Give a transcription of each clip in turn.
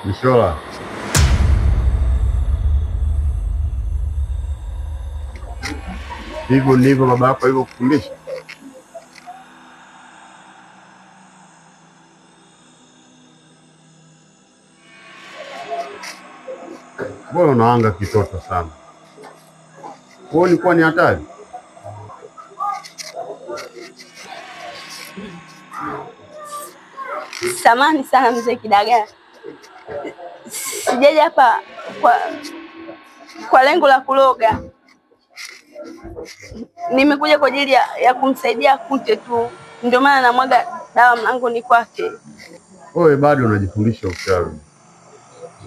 Bishola, hivyo ndivyo baba yako alivyokufundisha? Mbona unaanga kitoto sana? Wewe ulikuwa ni hatari? Samahani sana mzee Kidagaa, sijaja hapa kwa lengo la kuloga. Nimekuja kwa ajili ya kumsaidia Kunte tu, ndio maana namwaga dawa mlangoni kwake. Wewe bado unajifundisha uchawi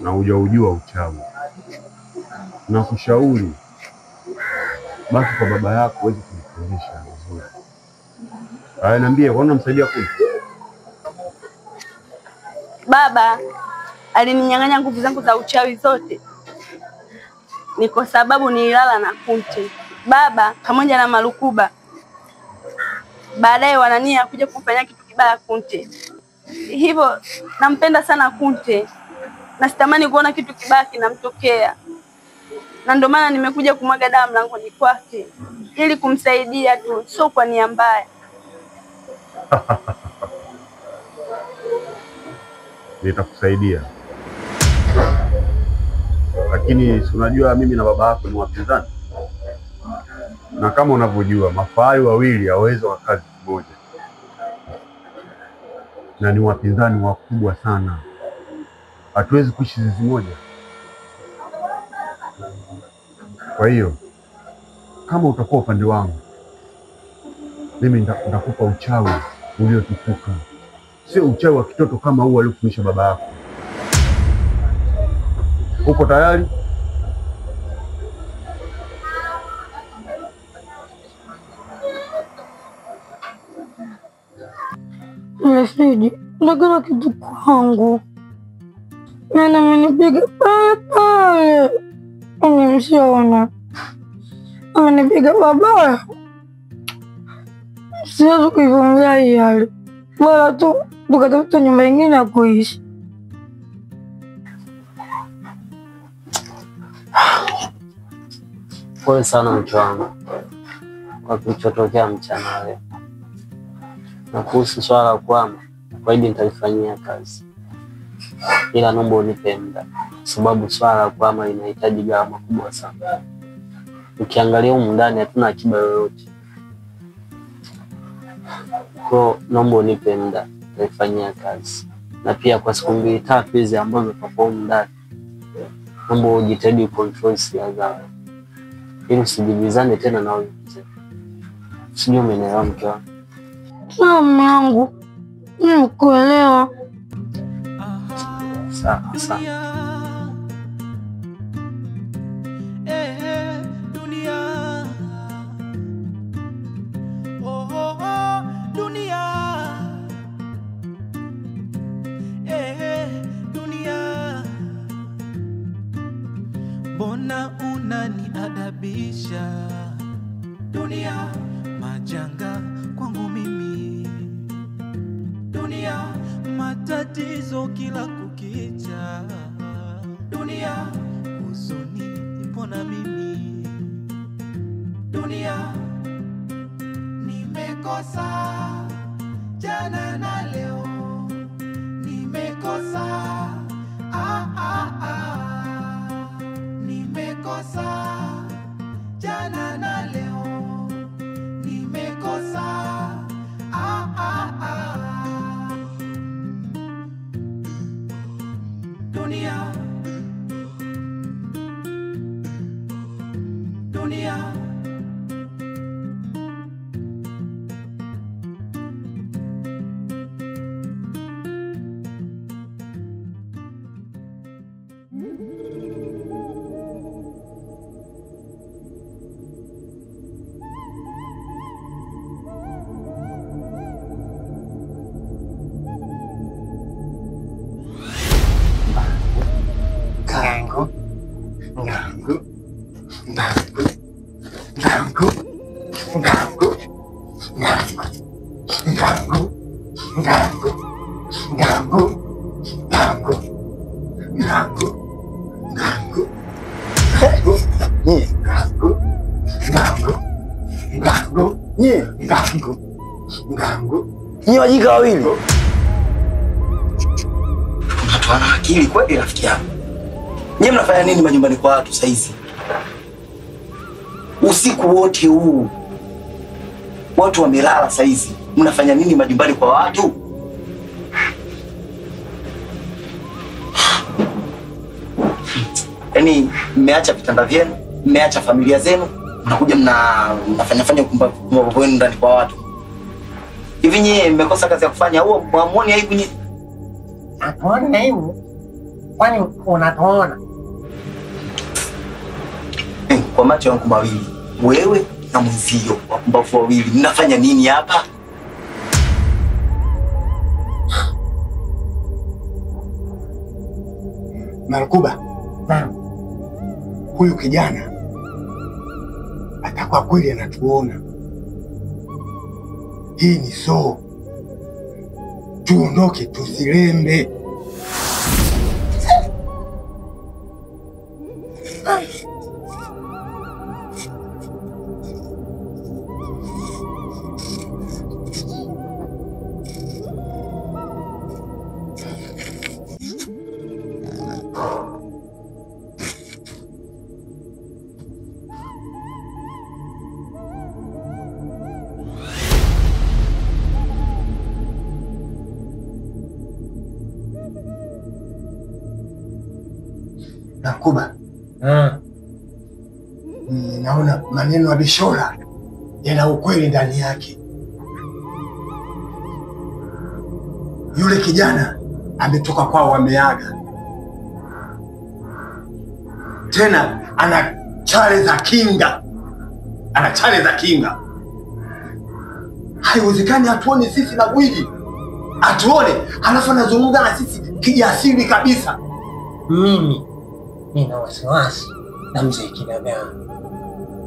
na hujaujua uchawi. Nakushauri basi kwa baba yako uweze kujifundisha vizuri. Haya, niambie, kwa nini unamsaidia Kunte? Baba alininyang'anya nguvu zangu za uchawi zote, ni kwa sababu nililala na Kunte. Baba pamoja na Malukuba baadaye wanania kuja kumfanyia kitu kibaya Kunte. Hivyo nampenda sana Kunte na sitamani kuona kitu kibaya kinamtokea, na ndio maana nimekuja kumwaga dawa mlangoni kwake ili kumsaidia tu, sio kwa nia mbaya. Nitakusaidia, lakini si unajua mimi na baba yako ni wapinzani, na kama unavyojua mafahali wawili hawawezi wakazi kimoja, na ni wapinzani wakubwa sana, hatuwezi kuishi zizi moja. Kwa hiyo kama utakuwa upande wangu, mimi nitakupa uchawi uliotukuka, sio uchawi wa kitoto kama huu aliofundisha baba yako. Uko tayari? Rafiki, unakula kitu kwangu. Nana amenipiga pale. Umemshaona? Amenipiga babaya. Siwezi kuivumilia hii hali. Bora tu tukatafuta nyumba nyingine ya kuishi. Pole sana mke wangu kwa kilichotokea mchana leo, na kuhusu swala la kuhama, kwaidi nitalifanyia kazi, ila naomba unipe muda, sababu swala la kuhama linahitaji gharama kubwa sana. Ukiangalia humu ndani hatuna akiba yoyote, kwa naomba unipe muda, nitalifanyia kazi. Na pia kwa siku 2-3 hizi ambazo tutakuwa humu ndani, naomba ujitahidi control hisia zako ili usijibizane tena na wewe mzee. Sijui umenielewa mke wangu? Sawa mume wangu, nimekuelewa. Sawa sawa. Mbona unaniadabisha? Dunia majanga kwangu mimi, dunia matatizo kila kukicha, dunia huzuni ipo na mimi, dunia nimekosa jana na leo, nimekosa nimekosa jana na leo, nimekosa dunia dunia Nyie wajinga wawili. Unatoa akili kweli rafiki yangu. Nyie mnafanya nini majumbani kwa watu saizi? Usiku wote huu. Watu wamelala saizi. Mnafanya nini majumbani kwa watu? Yaani mmeacha vitanda vyenu, mmeacha familia zenu, mnakuja mnafanya kumbavu wenu ndani kwa watu. Hivi nyie mmekosa kazi ya kufanya au muamoni aibu nyie? Hatuoni aibu. Kwani unatuona? Kwa macho yangu mawili, wewe na mwenzio wapumbavu wawili, mnafanya nini hapa? Marukuba. Huyu kijana atakuwa kweli anatuona. Hii ni soo. Tuondoke tusilembe. Nakuba. Naona maneno ya Bishora yana ukweli ndani yake. Yule kijana ametoka kwao, wameaga. Tena ana chale za kinga. Haiwezekani atuone sisi na Gwiji. Atuone, halafu anazungumza na sisi kijasiri kabisa. Mimi nina wasiwasi na mzee Kidagaa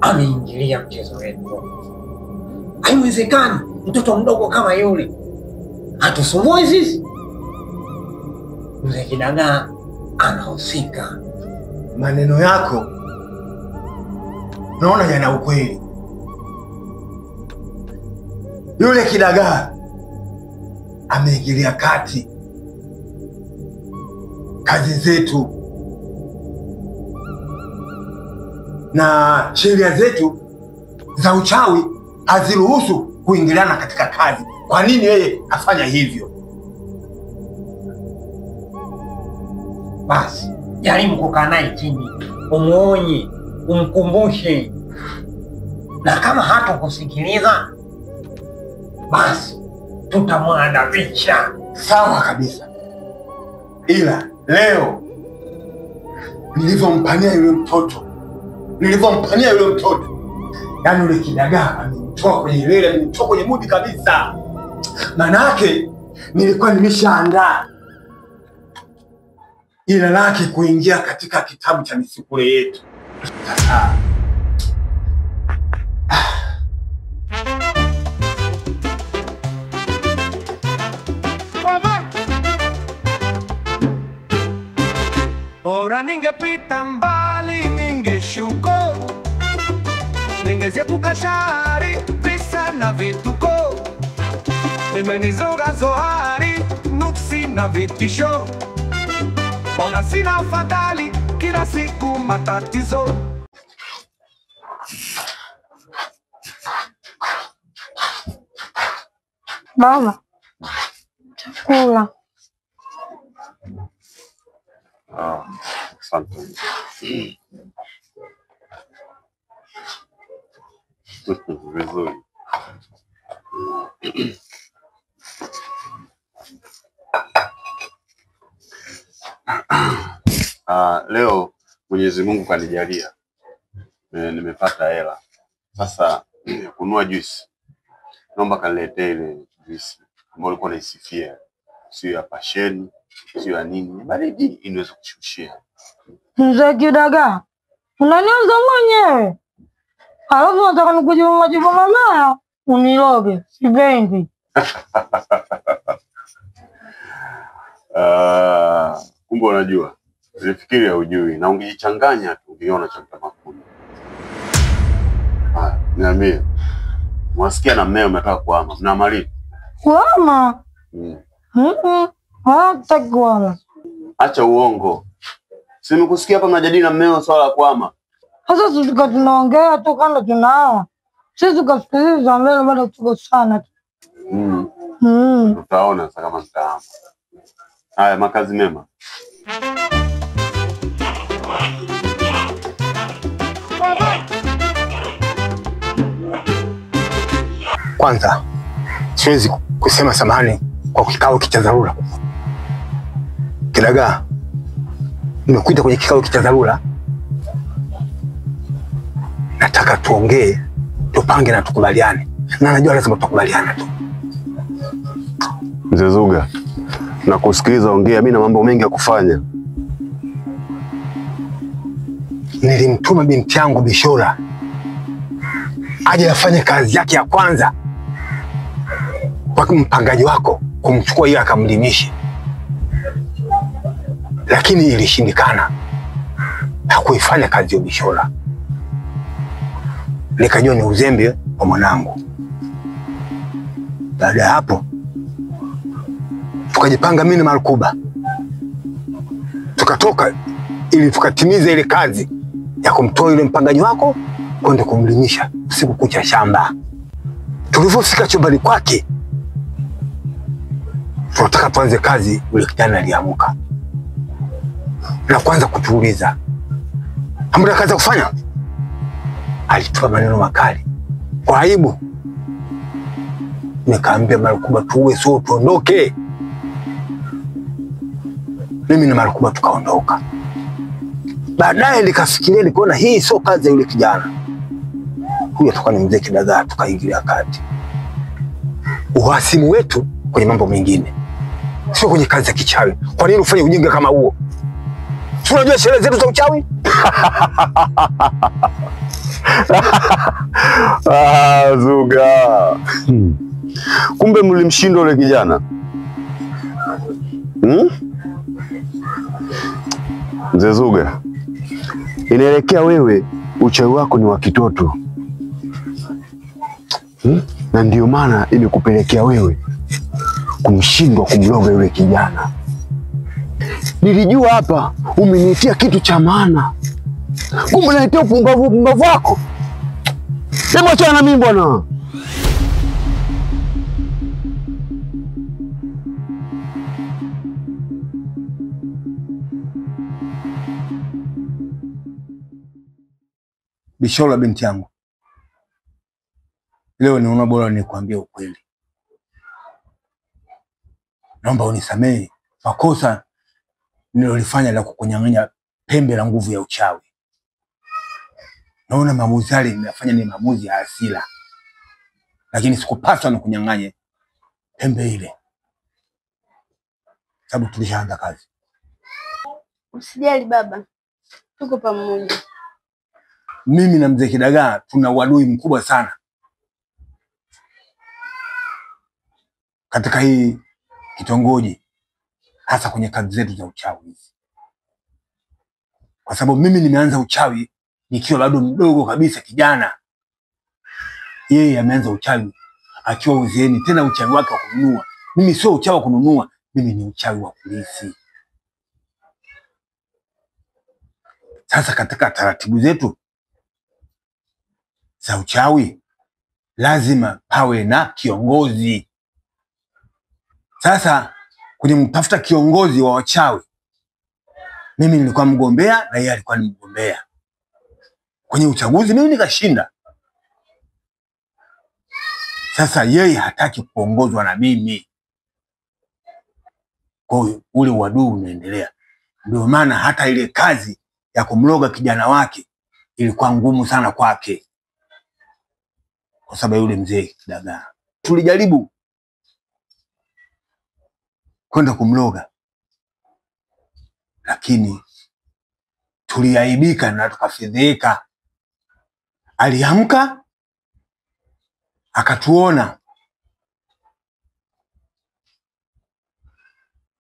ameingilia mchezo wetu. Haiwezekani mtoto mdogo kama yule atusumbue sisi. Mzee Kidagaa anahusika. Maneno yako naona yana ukweli. Yule Kidagaa ameingilia kati kazi zetu, na sheria zetu za uchawi haziruhusu kuingiliana katika kazi. Kwa nini yeye afanya hivyo? Basi jaribu kukaa naye chini, umuonye, umkumbushe, na kama hatakusikiliza basi tutamwadabisha. Sawa kabisa. Ila leo nilivyompania yule mtoto, yaani yule Kidagaa amenitoa kwenye lele, amenitoa kwenye mudi kabisa. Maana yake nilikuwa nimeshaandaa ila lake kuingia katika kitabu cha misukule yetu. Sasa Bora ningepita mbali, ningeshuka, ningeziepuka shari, visa na vituko. Nimenizoga zohari, nuksi na vitisho. Bona sina afadhali, kila siku matatizo. Baba, chakula. asante. Vizuri. Leo Mwenyezi Mungu kanijalia, nimepata hela. Sasa kununua juisi, naomba kaniletee ile juisi ambayo ulikuwa unaisifia, sio ya pasheni, sio ya nini, baridi inaweza kushushia. Mzee Kidagaa, unaniuza mwenyewe. Halafu unataka nikujibu majibu mabaya, uniloge, sipendi. Kumbe unajua. Nilifikiri hujui na ungejichanganya tu ungeona cha mtamakuni. Haya, niambie. Mwasikia na mmeo umetoka kuhama. Mna mali? Kuhama? Hata kuhama. Acha uongo. Si nimekusikia hapa mnajadili na mmeo swala la kuhama. Sasa sisi tunaongea tu kama tunao. Sisi tukasikiliza mbele bado tuko sana tu. Utaona sasa kama mtahama. Haya, makazi mema. Kwanza siwezi kusema samahani kwa kikao cha dharura. Kidagaa, nimekuita kwenye kikao cha dharura. Nataka tuongee, tupange na tukubaliane. Na najua lazima tukubaliane tu. Mzee Zuga, nakusikiliza, ongea. Mimi na mambo mengi ya kufanya. Nilimtuma binti yangu Bishora aje afanye kazi yake ya kwanza kwa mpangaji wako, kumchukua yeye akamlimishe, lakini ilishindikana. Hakuifanya kazi ya Bishora. Nikajua ni uzembe wa mwanangu. Baada ya hapo tukajipanga mimi na Marukuba, tukatoka ili tukatimiza ile kazi ya kumtoa yule mpangaji wako kwenda kumlimisha usiku kucha shamba. Tulipofika chumbani kwake, tunataka tuanze kazi, yule kijana aliamka na kwanza kutuuliza, hamna kazi ya kufanya? Alitoa maneno makali kwa aibu. Nikaambia Marukuba tuwe sio tuondoke. Mimi na Marukuba tukaondoka. Baadaye nikafikiria, nikaona hii sio kazi ya yule kijana. Huyo atakuwa ni mzee Kidagaa, tukaingilia kati. Uhasimu wetu kwenye mambo mengine, sio kwenye kazi ya kichawi. Kwa nini ufanye ujinga kama huo? Unajua sherehe zetu za uchawi? Zuga. Kumbe mlimshinda yule kijana. Mzee Zuga, inaelekea wewe uchawi wako ni wa kitoto. Na ndio maana imekupelekea wewe kumshindwa kumloga yule kijana. Nilijua hapa umenitia kitu cha maana. Kumbe unaletea upumbavu wako. Hebu achana na mimi bwana. Bishora, binti yangu, leo niona bora nikwambie ukweli. Naomba unisamehe makosa nilolifanya la kukunyang'anya pembe la nguvu ya uchawi. Naona maamuzi yale nimefanya ni maamuzi ya hasira, lakini sikupaswa na kunyang'anye pembe ile, sababu tulishaanza kazi. Usijali baba, tuko pamoja. Mimi na mzee Kidagaa tuna uadui mkubwa sana katika hii kitongoji, hasa kwenye kazi zetu za uchawi. Kwa sababu mimi nimeanza uchawi nikiwa bado mdogo kabisa, kijana. Yeye ameanza uchawi akiwa uzeeni, tena uchawi wake wa kununua. Mimi sio uchawi wa kununua, mimi ni uchawi wa kulisi. Sasa katika taratibu zetu za uchawi lazima pawe na kiongozi. Sasa kwenye mtafuta kiongozi wa wachawi, mimi nilikuwa mgombea na yeye alikuwa ni mgombea. Kwenye uchaguzi mimi nikashinda. Sasa yeye hataki kuongozwa na mimi. Kwa hiyo ule uadui unaendelea. Ndio maana hata ile kazi ya kumloga kijana wake ilikuwa ngumu sana kwake, kwa sababu yule mzee Kidagaa. Tulijaribu kwenda kumloga, lakini tuliaibika na tukafedheka. Aliamka akatuona,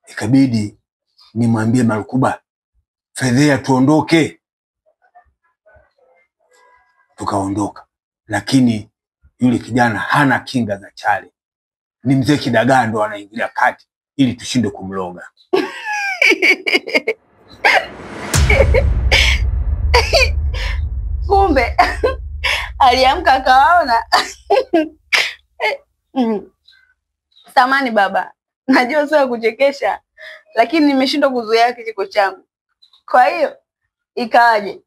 ikabidi nimwambie Marukuba Fedhea, tuondoke. Tukaondoka, lakini yule kijana hana kinga za chale. Ni mzee Kidagaa ndo anaingilia kati ili tushinde kumloga. Kumbe aliamka akawaona. Samani baba, najua sio kuchekesha, lakini nimeshindwa kuzuia kicheko changu. Kwa hiyo ikawaje?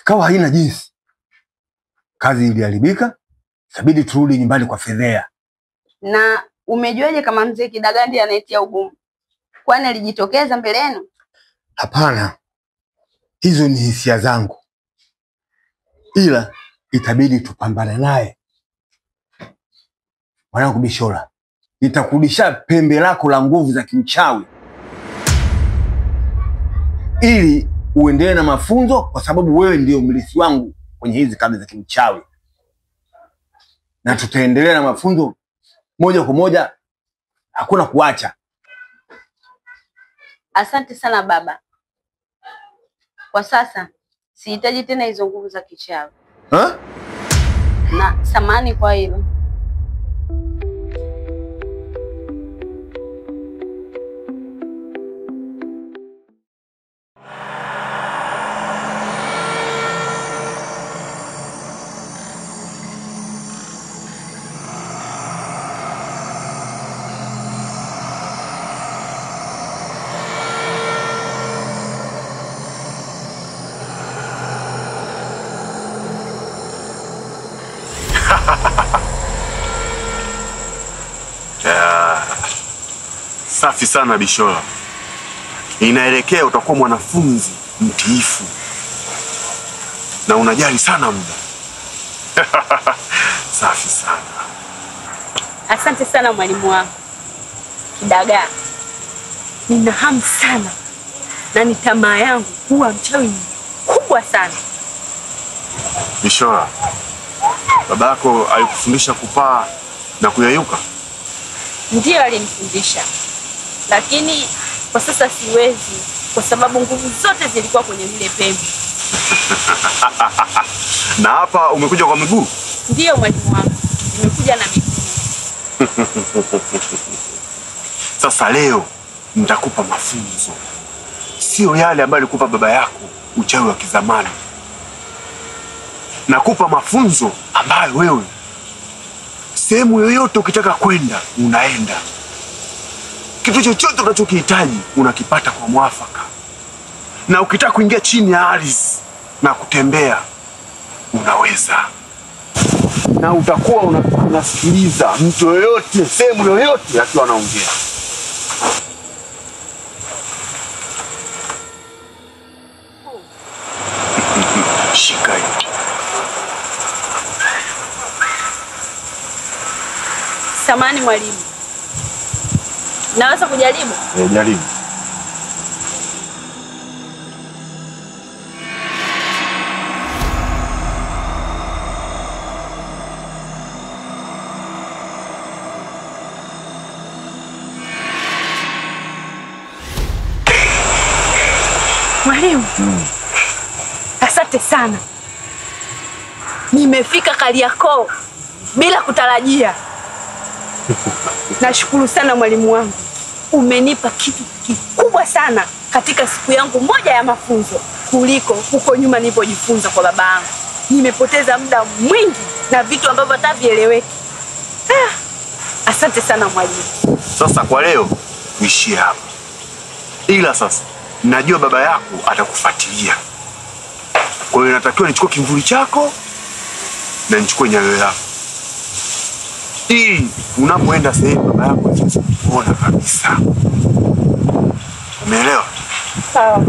Ikawa haina jinsi, kazi iliharibika, ikabidi turudi nyumbani kwa Fedhea. Na umejuaje kama mzee Kidagaa ndiye anayetia ugumu? Kwani alijitokeza mbele yenu? Hapana, hizo ni hisia zangu, ila itabidi tupambane naye. Mwanangu Bishola, nitakurudisha pembe lako la nguvu za kimchawi ili uendelee na mafunzo, kwa sababu wewe ndio mlisi wangu kwenye hizi kazi za kimchawi, na tutaendelea na mafunzo moja kwa moja, hakuna kuacha. Asante sana baba. Kwa sasa sihitaji tena hizo nguvu za kichawi. Na samani kwa hilo. Safi sana Bishola. Inaelekea utakuwa mwanafunzi mtiifu na unajali sana muda. Safi sana. Asante sana mwalimu wangu Kidagaa. Nina hamu sana na ni tamaa yangu kuwa mchawi kubwa sana. Bishola, babako alikufundisha kupaa na kuyayuka? Ndiyo, alinifundisha. Lakini kwa sasa siwezi, kwa sababu nguvu zote zilikuwa kwenye lile pembe. Na hapa umekuja kwa miguu? Ndiyo mwalimu wangu, nimekuja na miguu. Sasa leo nitakupa mafunzo, sio yale ambayo alikupa baba yako, uchawi wa kizamani. Nakupa mafunzo ambayo wewe sehemu yoyote ukitaka kwenda unaenda. Kitu chochote unachokihitaji unakipata kwa mwafaka. Na ukitaka kuingia chini ya ardhi na kutembea unaweza. Na utakuwa unasikiliza mtu yoyote sehemu yoyote akiwa anaongea. Shika hii. Samani mwalimu, naweza kujaribu? Jaribu. Mwalimu, asante sana. Nimefika Kariakoo bila kutarajia. Nashukuru sana mwalimu wangu. Umenipa kitu kikubwa sana katika siku yangu moja ya mafunzo kuliko huko nyuma nilipojifunza kwa baba yangu. Nimepoteza muda mwingi na vitu ambavyo hata vieleweki. Asante sana mwalimu. Sasa kwa leo uishie hapa. Ila sasa najua baba yako atakufuatilia. Kwa hiyo natakiwa nichukue kimvuli chako na nichukue nyayo yako. Ili unapoenda sehemu baba yako asiweze kuona kabisa. Umeelewa? Sawa.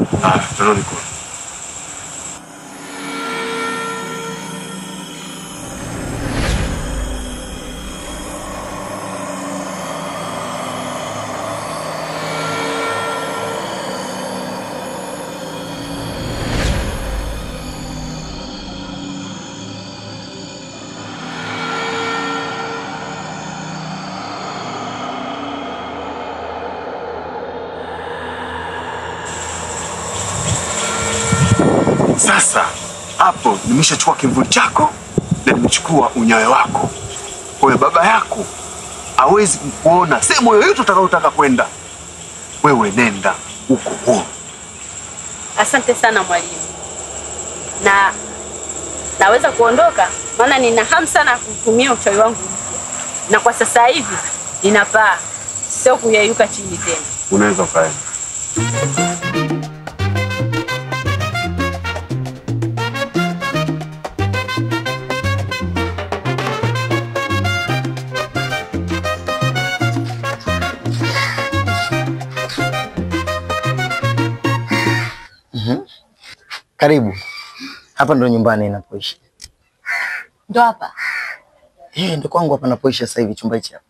Tunarudi kwa. Sasa hapo nimeshachukua kimvuli chako na nimechukua unyayo wako. Kwa hiyo baba yako hawezi kukuona sehemu yoyote utakayotaka kwenda. Wewe nenda huko huko. Asante sana mwalimu. Na naweza kuondoka maana nina hamu sana kutumia uchawi wangu. Na kwa sasa hivi ninapaa, sio kuyayuka chini tena. Unaweza kaenda. Karibu. Hapa ndo nyumbani ninapoishi. Ndo hapa? Ndo kwangu hapa napoishi sasa hivi, chumba hichi hapa.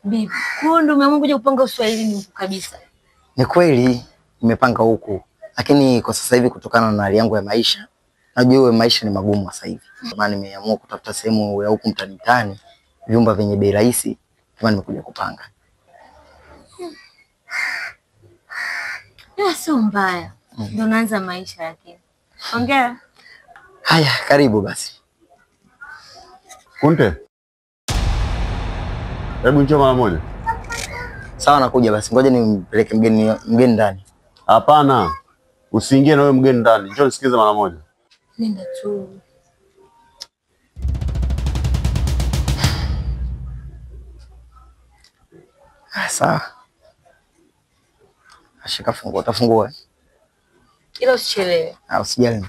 Bibi, kwa ndo umeamua kuja kupanga uswahilini huku kabisa? Ni kweli nimepanga huku, lakini kwa sasa hivi kutokana na hali yangu ya maisha, najua maisha ni magumu sasa hivi. Maana nimeamua kutafuta sehemu ya huku mtaani, vyumba vyenye bei rahisi, kama nimekuja kupanga. Sio mbaya. Ndio naanza maisha yake. Ongea. Haya, karibu basi. Kunte. Hebu njoo mara moja. Sawa, nakuja basi. Ngoja nimpeleke mgeni ndani. Hapana. Usiingie na wewe mgeni ndani. Njoo nisikize mara moja. Nenda tu. Sawa. Ashika funguo, utafungua. Ila usichelewe. Usijali.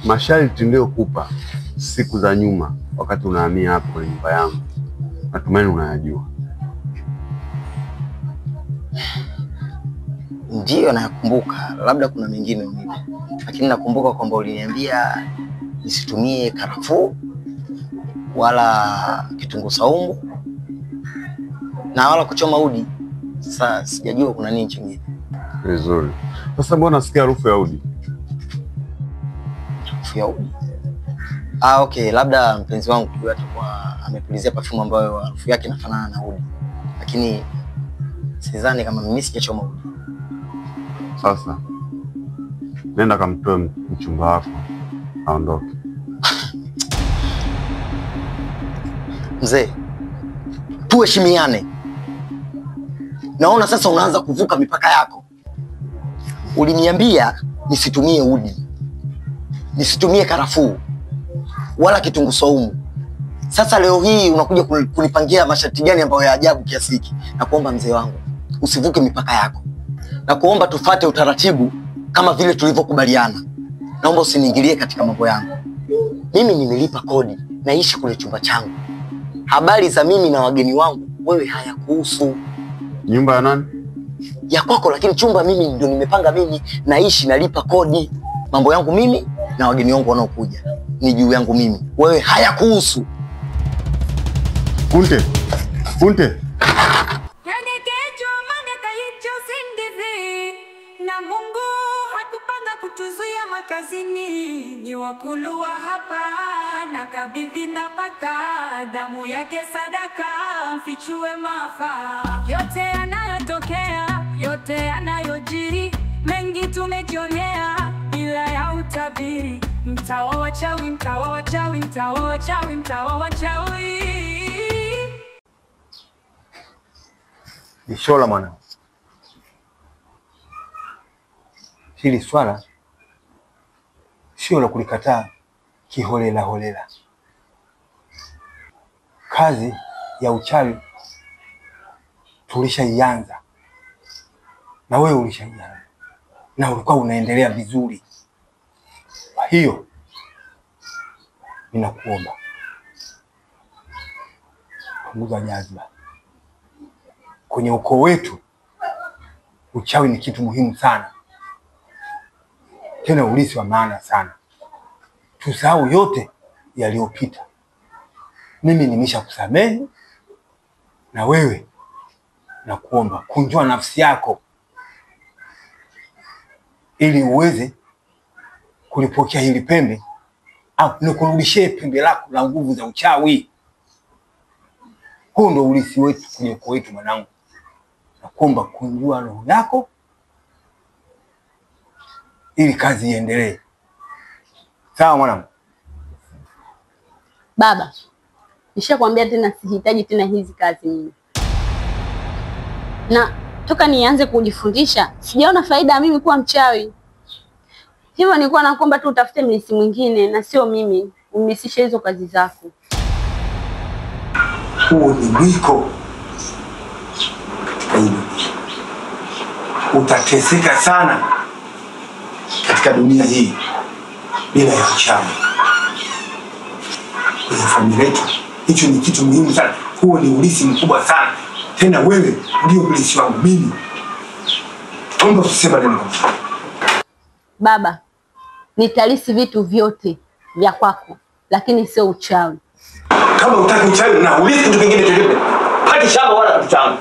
Masharti niliyokupa siku za nyuma wakati unahamia hapa kwenye nyumba yangu, natumaini unayajua. Ndio nakumbuka, labda kuna mengine unipe. Lakini nakumbuka kwamba uliniambia nisitumie karafuu wala kitunguu saumu na wala kuchoma udi. Sasa sijajua kuna nini chingine. Vizuri. Sasa mbona nasikia harufu ya udi? Harufu ya udi? Okay, labda mpenzi wangu tu atakuwa amepulizia perfume ambayo harufu yake inafanana na udi. Lakini sidhani kama mimi sijachoma udi. Sasa nenda kamtoe mchumba wako aondoke. Mzee, tuheshimiane. Naona sasa unaanza kuvuka mipaka yako. Uliniambia nisitumie udi, nisitumie karafuu wala kitunguu saumu. Sasa leo hii unakuja kunipangia masharti gani ambayo ya ajabu kiasi hiki? Nakuomba mzee wangu, usivuke mipaka yako. Nakuomba tufate utaratibu kama vile tulivyokubaliana. Naomba usiniingilie katika mambo yangu. Mimi nimelipa kodi, naishi kule chumba changu. Habari za mimi na wageni wangu wewe hayakuhusu. Nyumba ya nani? Ya kwako, lakini chumba mimi ndio nimepanga, mimi naishi, nalipa kodi. Mambo yangu mimi na wageni wangu wanaokuja ni juu yangu mimi. Wewe hayakuhusu. Kunte. Kunte. Na Mungu hakupanga kutuzuia makazini, ni wakulua hapa na kabidhi na paka, damu yake sadaka, mfichue maafa. Yote yanayotokea, yote yanayojiri, mengi tumejionea bila ya utabiri. Mtawa wachawi, mtawa wachawi, mtawa wachawi, mtawa wachawi. Bishola mwana. Hili swala sio la kulikataa kiholela holela. Kazi ya uchawi tulishaianza na wewe ulishaianza na ulikuwa unaendelea vizuri. Kwa hiyo ninakuomba punguza jazba. Kwenye ukoo wetu uchawi ni kitu muhimu sana, tena ulisi wa maana sana. Tusahau yote yaliyopita. Mimi nimeshakusamehe, na wewe nakuomba kunjua nafsi yako ili uweze kulipokea hili pembe au nikurudishie pembe lako la nguvu za uchawi. Huo ndio urithi wetu kwenye ukoo wetu mwanangu. Nakuomba kunjua roho yako ili kazi iendelee. Sawa mwanangu? Baba, nishakwambia tena sihitaji tena hizi kazi mimi. Na toka nianze kujifundisha, sijaona faida ya mimi kuwa mchawi. Hivyo nilikuwa nakuomba tu utafute mlisi mwingine na sio mimi, umlisishe hizo kazi zako. Huo ni mwiko. Utateseka sana katika dunia hii bila ya uchawi. Kwenye familia yetu, hicho ni kitu muhimu sana. Huo ni urithi mkubwa sana. Tena wewe ndio urithi wangu mimi. Omba usisema neno. Baba, nitalisi vitu vyote vya kwako, lakini sio uchawi. Kama utaki uchawi na urithi kitu kingine chochote, haki shamba wala kitu changu.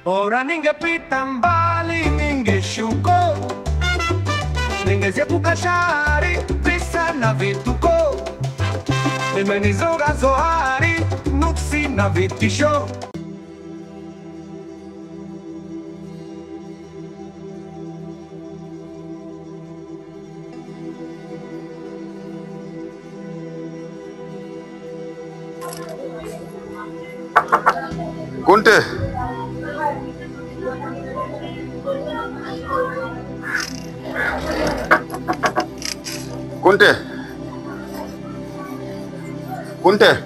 Bora ningepita mbali, ningeshuko, ningeziepuka shari, visa na vituko, nimenizoga zohari, nuksi na vitisho. Kunte. Kunte. Kunte.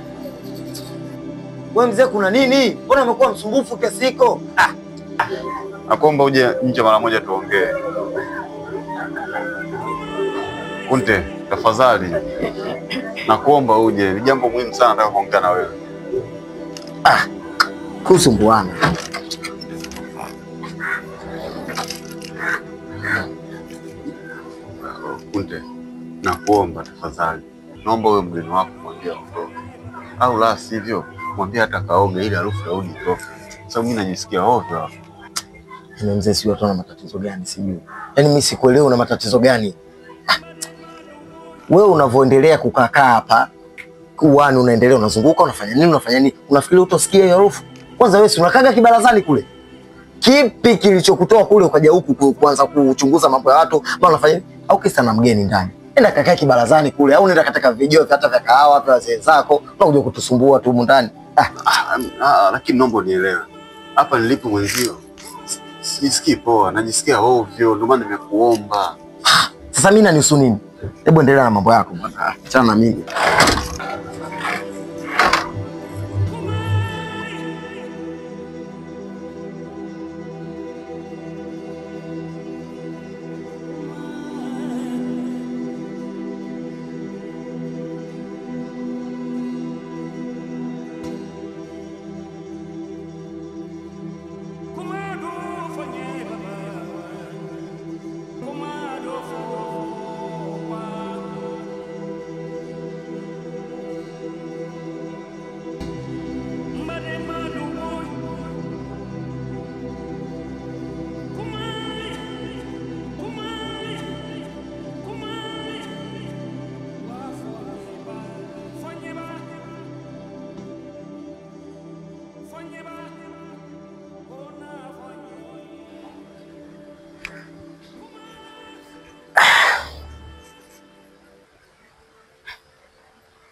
Wewe mzee kuna nini? Mbona umekuwa msumbufu kiasi hiko? Nakuomba uje nje mara moja tuongee. Kunte, tafadhali. Nakuomba uje, ni jambo muhimu sana nataka kuongea na wewe. Kusumbuana. Kunte, nakuomba tafadhali. Naomba wewe mgeni wako mwambie aondoke. Au la sivyo, mwambie hata kaoge ili harufu ya udi itoke. Sababu mimi najisikia ovyo. Yaani mzee sijui una matatizo gani sijui. Yaani mimi sikuelewi una matatizo gani. Wewe unavoendelea kukaa hapa, kuani unaendelea unazunguka unafanya nini unafanya nini? Unafikiri utosikia hiyo harufu? Kwanza wewe unakaga kibarazani kule. Kipi kilichokutoa kule ukaja huku kuanza kuchunguza mambo ya watu? Mbona unafanya nini? Au kisa na mgeni ndani? Nenda kakaa kibarazani kule au nenda katika video hata vya kahawa vya wazee zako, unakuja kutusumbua tu humu ndani. Lakini naomba unielewe. Hapa nilipo mwenzio. Sisikii poa, najisikia ovyo, ndio maana nimekuomba. Sasa mimi nanihusu nini? Hebu endelea na mambo yako bwana. Achana na mimi.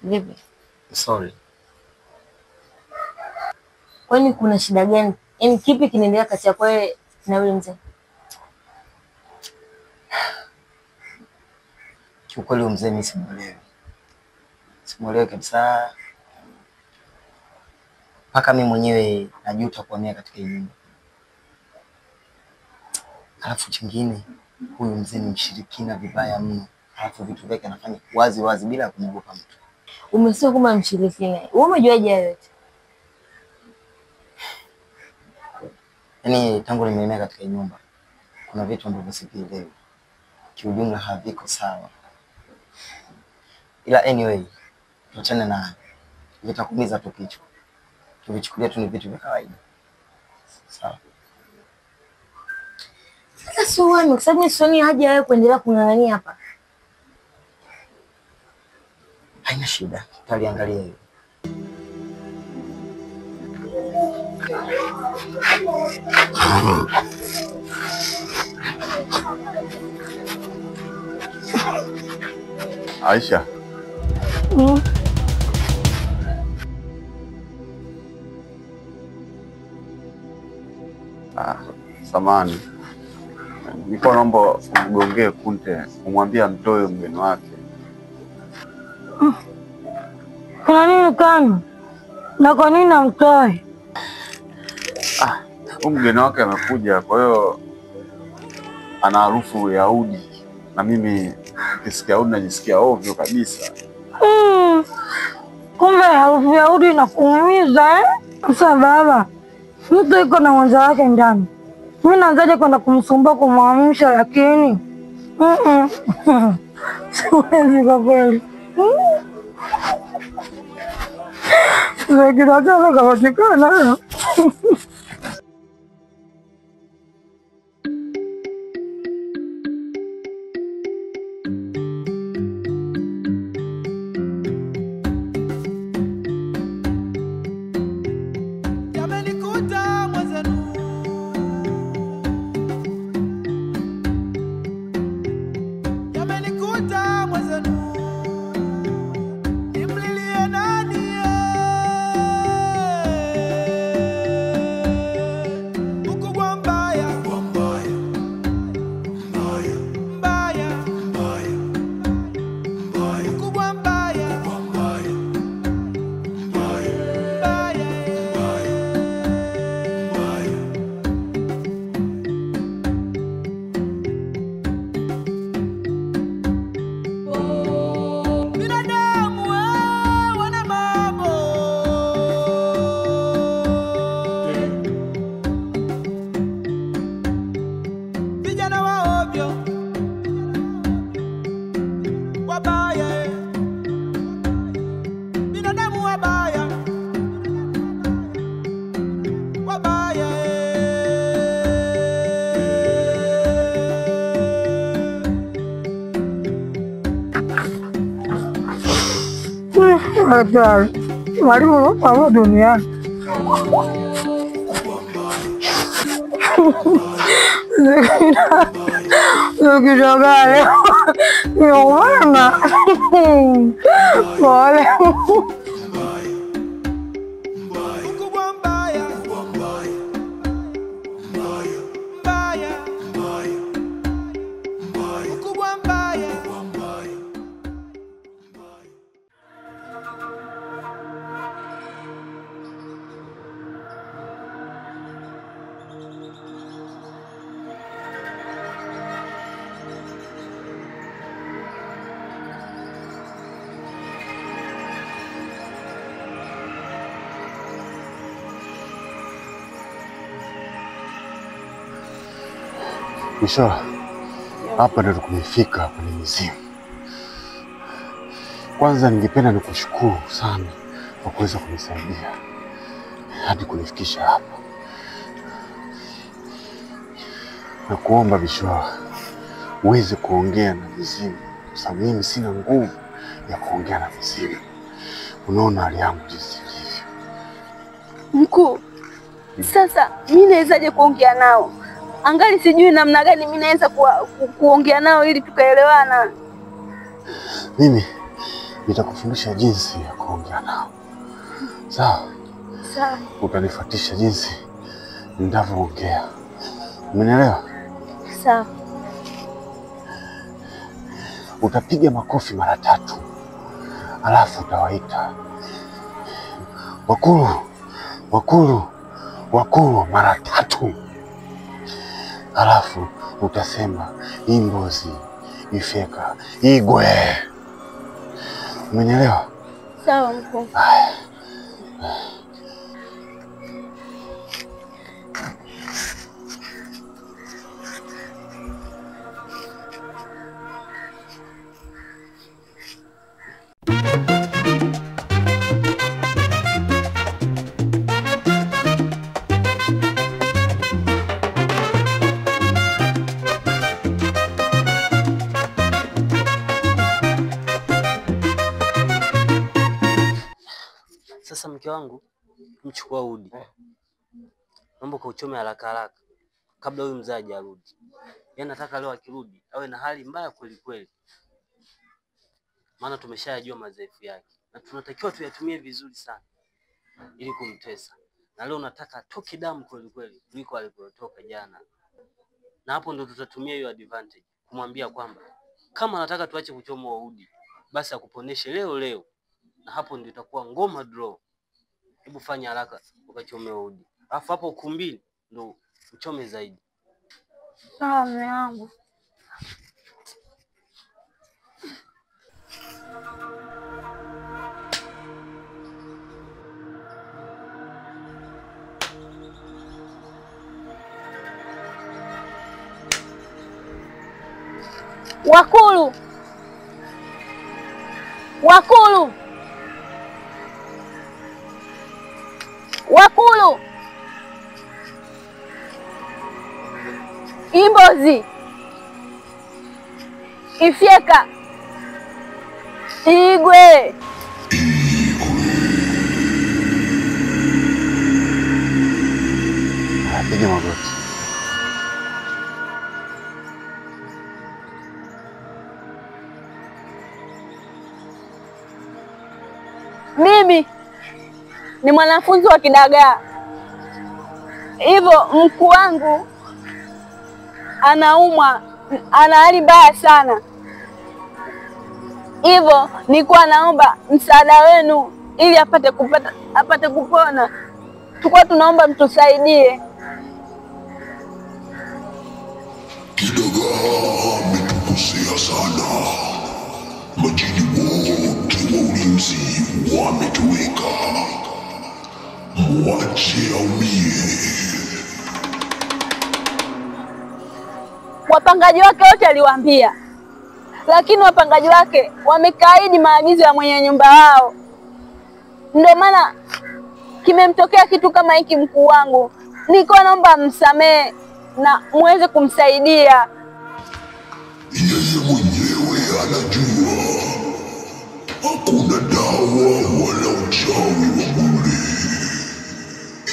Vipi? Sorry. Kwani kuna shida gani? Yaani kipi kinaendelea kati yako wewe na yule mzee? Kiukweli huyo mzee mimi simuelewi. Simuelewi kabisa. Mpaka mimi mwenyewe najuta kuhamia katika hii nyumba. Alafu chingine, huyu mzee ni mshirikina vibaya mno. Alafu vitu vyake anafanya wazi wazi bila kumwogopa mtu. Umesema kama mshirikina. Wewe umejuaje hayo yote? Yaani tangu nimehamia katika nyumba kuna vitu ambavyo sivielewi. Kiujumla haviko sawa. Ila anyway, tuachane na vitakuumiza tu kichwa. Tuvichukulia tu ni vitu vya kawaida. Sawa. Sasa wewe kwa sababu mimi sioni haja wewe kuendelea kung'ang'ania hapa. Haina shida. Tutaliangalia hiyo. Aisha. Samani. Nilikuwa naomba umgongee Kunte, umwambie amtoe mgeni wake. Kuna nini kani? Na kwa nini namtoe? Mgeni wake amekuja, kwa hiyo ana harufu ya udi, na mimi nikisikia udi najisikia ovyo kabisa. Kumbe harufu ya udi inakuumiza eh? Sasa baba, mtu yuko na mwenza wake ndani. Mimi naanzaje kwenda kumsumbua kumwamsha, lakini siwezi kwa kweli. Kinataka kapatikana. Hatari. Mwalimu kwa duniani. Ukijogale. Yomana. Pole. Mwisho, hapa ndo tumefika kwenye mizimu. Kwanza ningependa nikushukuru sana kwa kuweza kunisaidia hadi kunifikisha hapa. Na kuomba Bishwa uweze kuongea na mizimu, kwa sababu mimi sina nguvu ya kuongea na mizimu. Unaona hali yangu jinsi ilivyo. Mkuu, sasa mimi nawezaje kuongea nao? Angali sijui namna gani mimi naweza kuongea nao ili tukaelewana. Mimi nitakufundisha jinsi ya kuongea nao. Sawa? Sawa. Utanifuatisha jinsi ninavyoongea. Umenielewa? Sawa. Utapiga makofi mara 3. Alafu utawaita wakulu, wakulu, wakulu mara 3. Alafu utasema imbozi, ifeka, igwe. Umenielewa? Sawa mkuu. Mke wangu, mchukua udi. Naomba kauchome haraka haraka kabla huyu mzee hajarudi. Yaani nataka leo akirudi awe na hali mbaya kweli kweli. Maana tumeshajua madhaifu yake na tunatakiwa tuyatumie vizuri sana ili kumtesa. Na leo nataka atoke damu kweli kweli kuliko alipotoka jana. Na hapo ndo tutatumia hiyo advantage kumwambia kwamba kama anataka tuache kuchoma udi, basi akuponeshe leo leo. Na hapo ndio itakuwa ngoma draw. Hebu fanya haraka ukachome udi. Alafu hapo ukumbini ndo uchome zaidi. Sawa mume wangu. Wakulu! Wakulu! Wakulu! Imbozi! Ifyeka! Igwe! Piga magoti. Mimi ni mwanafunzi wa Kidagaa. Hivyo mkuu wangu anaumwa, ana hali mbaya sana. Hivyo nilikuwa naomba msaada wenu ili apate kupona. Tulikuwa tunaomba mtusaidie. Kidagaa ametukosea sana. Majini wote wa ulinzi wametoweka. Mwache aumie. Wapangaji wake wote aliwaambia, lakini wapangaji wake wamekaidi maagizo ya mwenye nyumba wao. Ndio maana kimemtokea kitu kama hiki mkuu wangu. Nilikuwa naomba msamee na muweze kumsaidia. Yeye mwenyewe anajua hakuna dawa wala uchawi wa bure.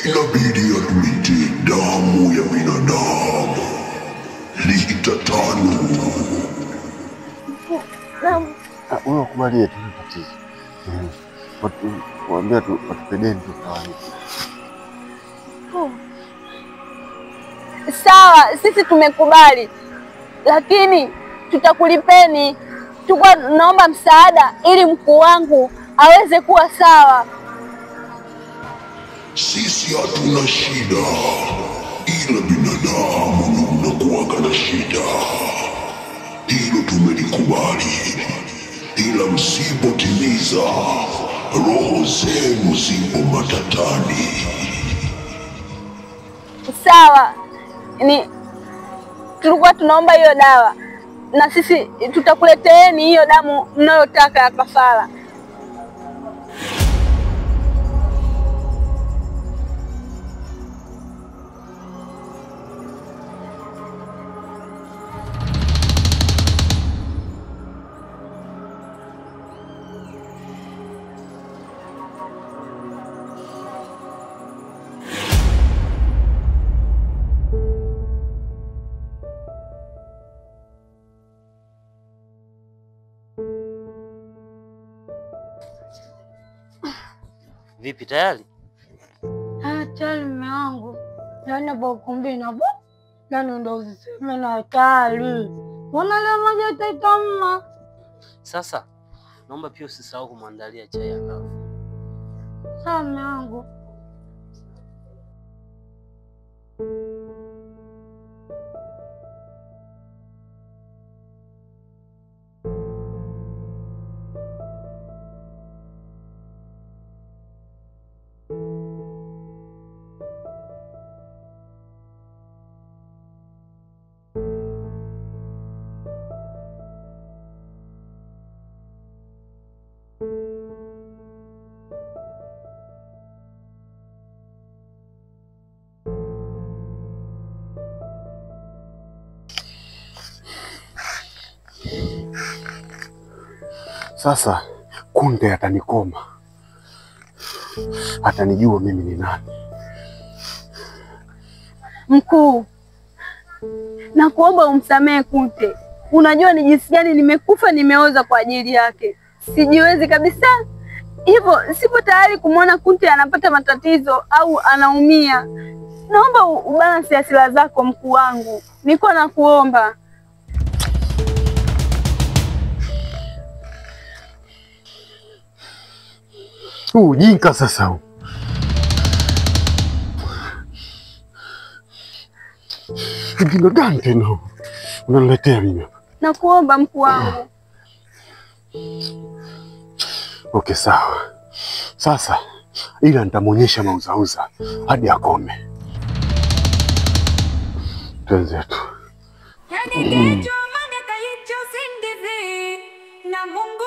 Inabidi atulete damu ya binadamu lita 5. Wewe ukubalie tu tatizo. Waambia tu watupedeni tu kawaida. Sawa, sisi tumekubali. Lakini tutakulipeni. Tulikuwa naomba msaada ili mkuu wangu aweze kuwa sawa. Sisi hatuna shida, ila binadamu ndio mnakuwa na shida. Hilo tumelikubali, ila msipotimiza roho zenu zipo matatani. Sawa, tulikuwa tunaomba hiyo dawa na sisi tutakuleteeni hiyo damu mnayotaka ya kafara. Vipi tayari? Tayari mume wangu. Yaani hapo ukumbini hapo. Yaani ndo usiseme na hatari. Mbona leo moja itaitama? Sasa naomba pia usisahau kumwandalia chai ya kafu. Sawa mume wangu. Sasa Kunde atanikoma. atanijua mimi ni nani. Mkuu, nakuomba umsamehe Kunte. Unajua ni jinsi gani nimekufa nimeoza kwa ajili yake. Sijiwezi kabisa. Hivyo sipo tayari kumwona Kunte anapata matatizo au anaumia. Naomba ubalance hasira zako mkuu wangu. Niko nakuomba. Ujinga sasa huu. Ujinga gani tena unaniletea mimi? Nakuomba mkuu wangu. Okay, sawa. Sasa ila nitamwonyesha mauzauza hadi akome. Twenzetu. Na Mungu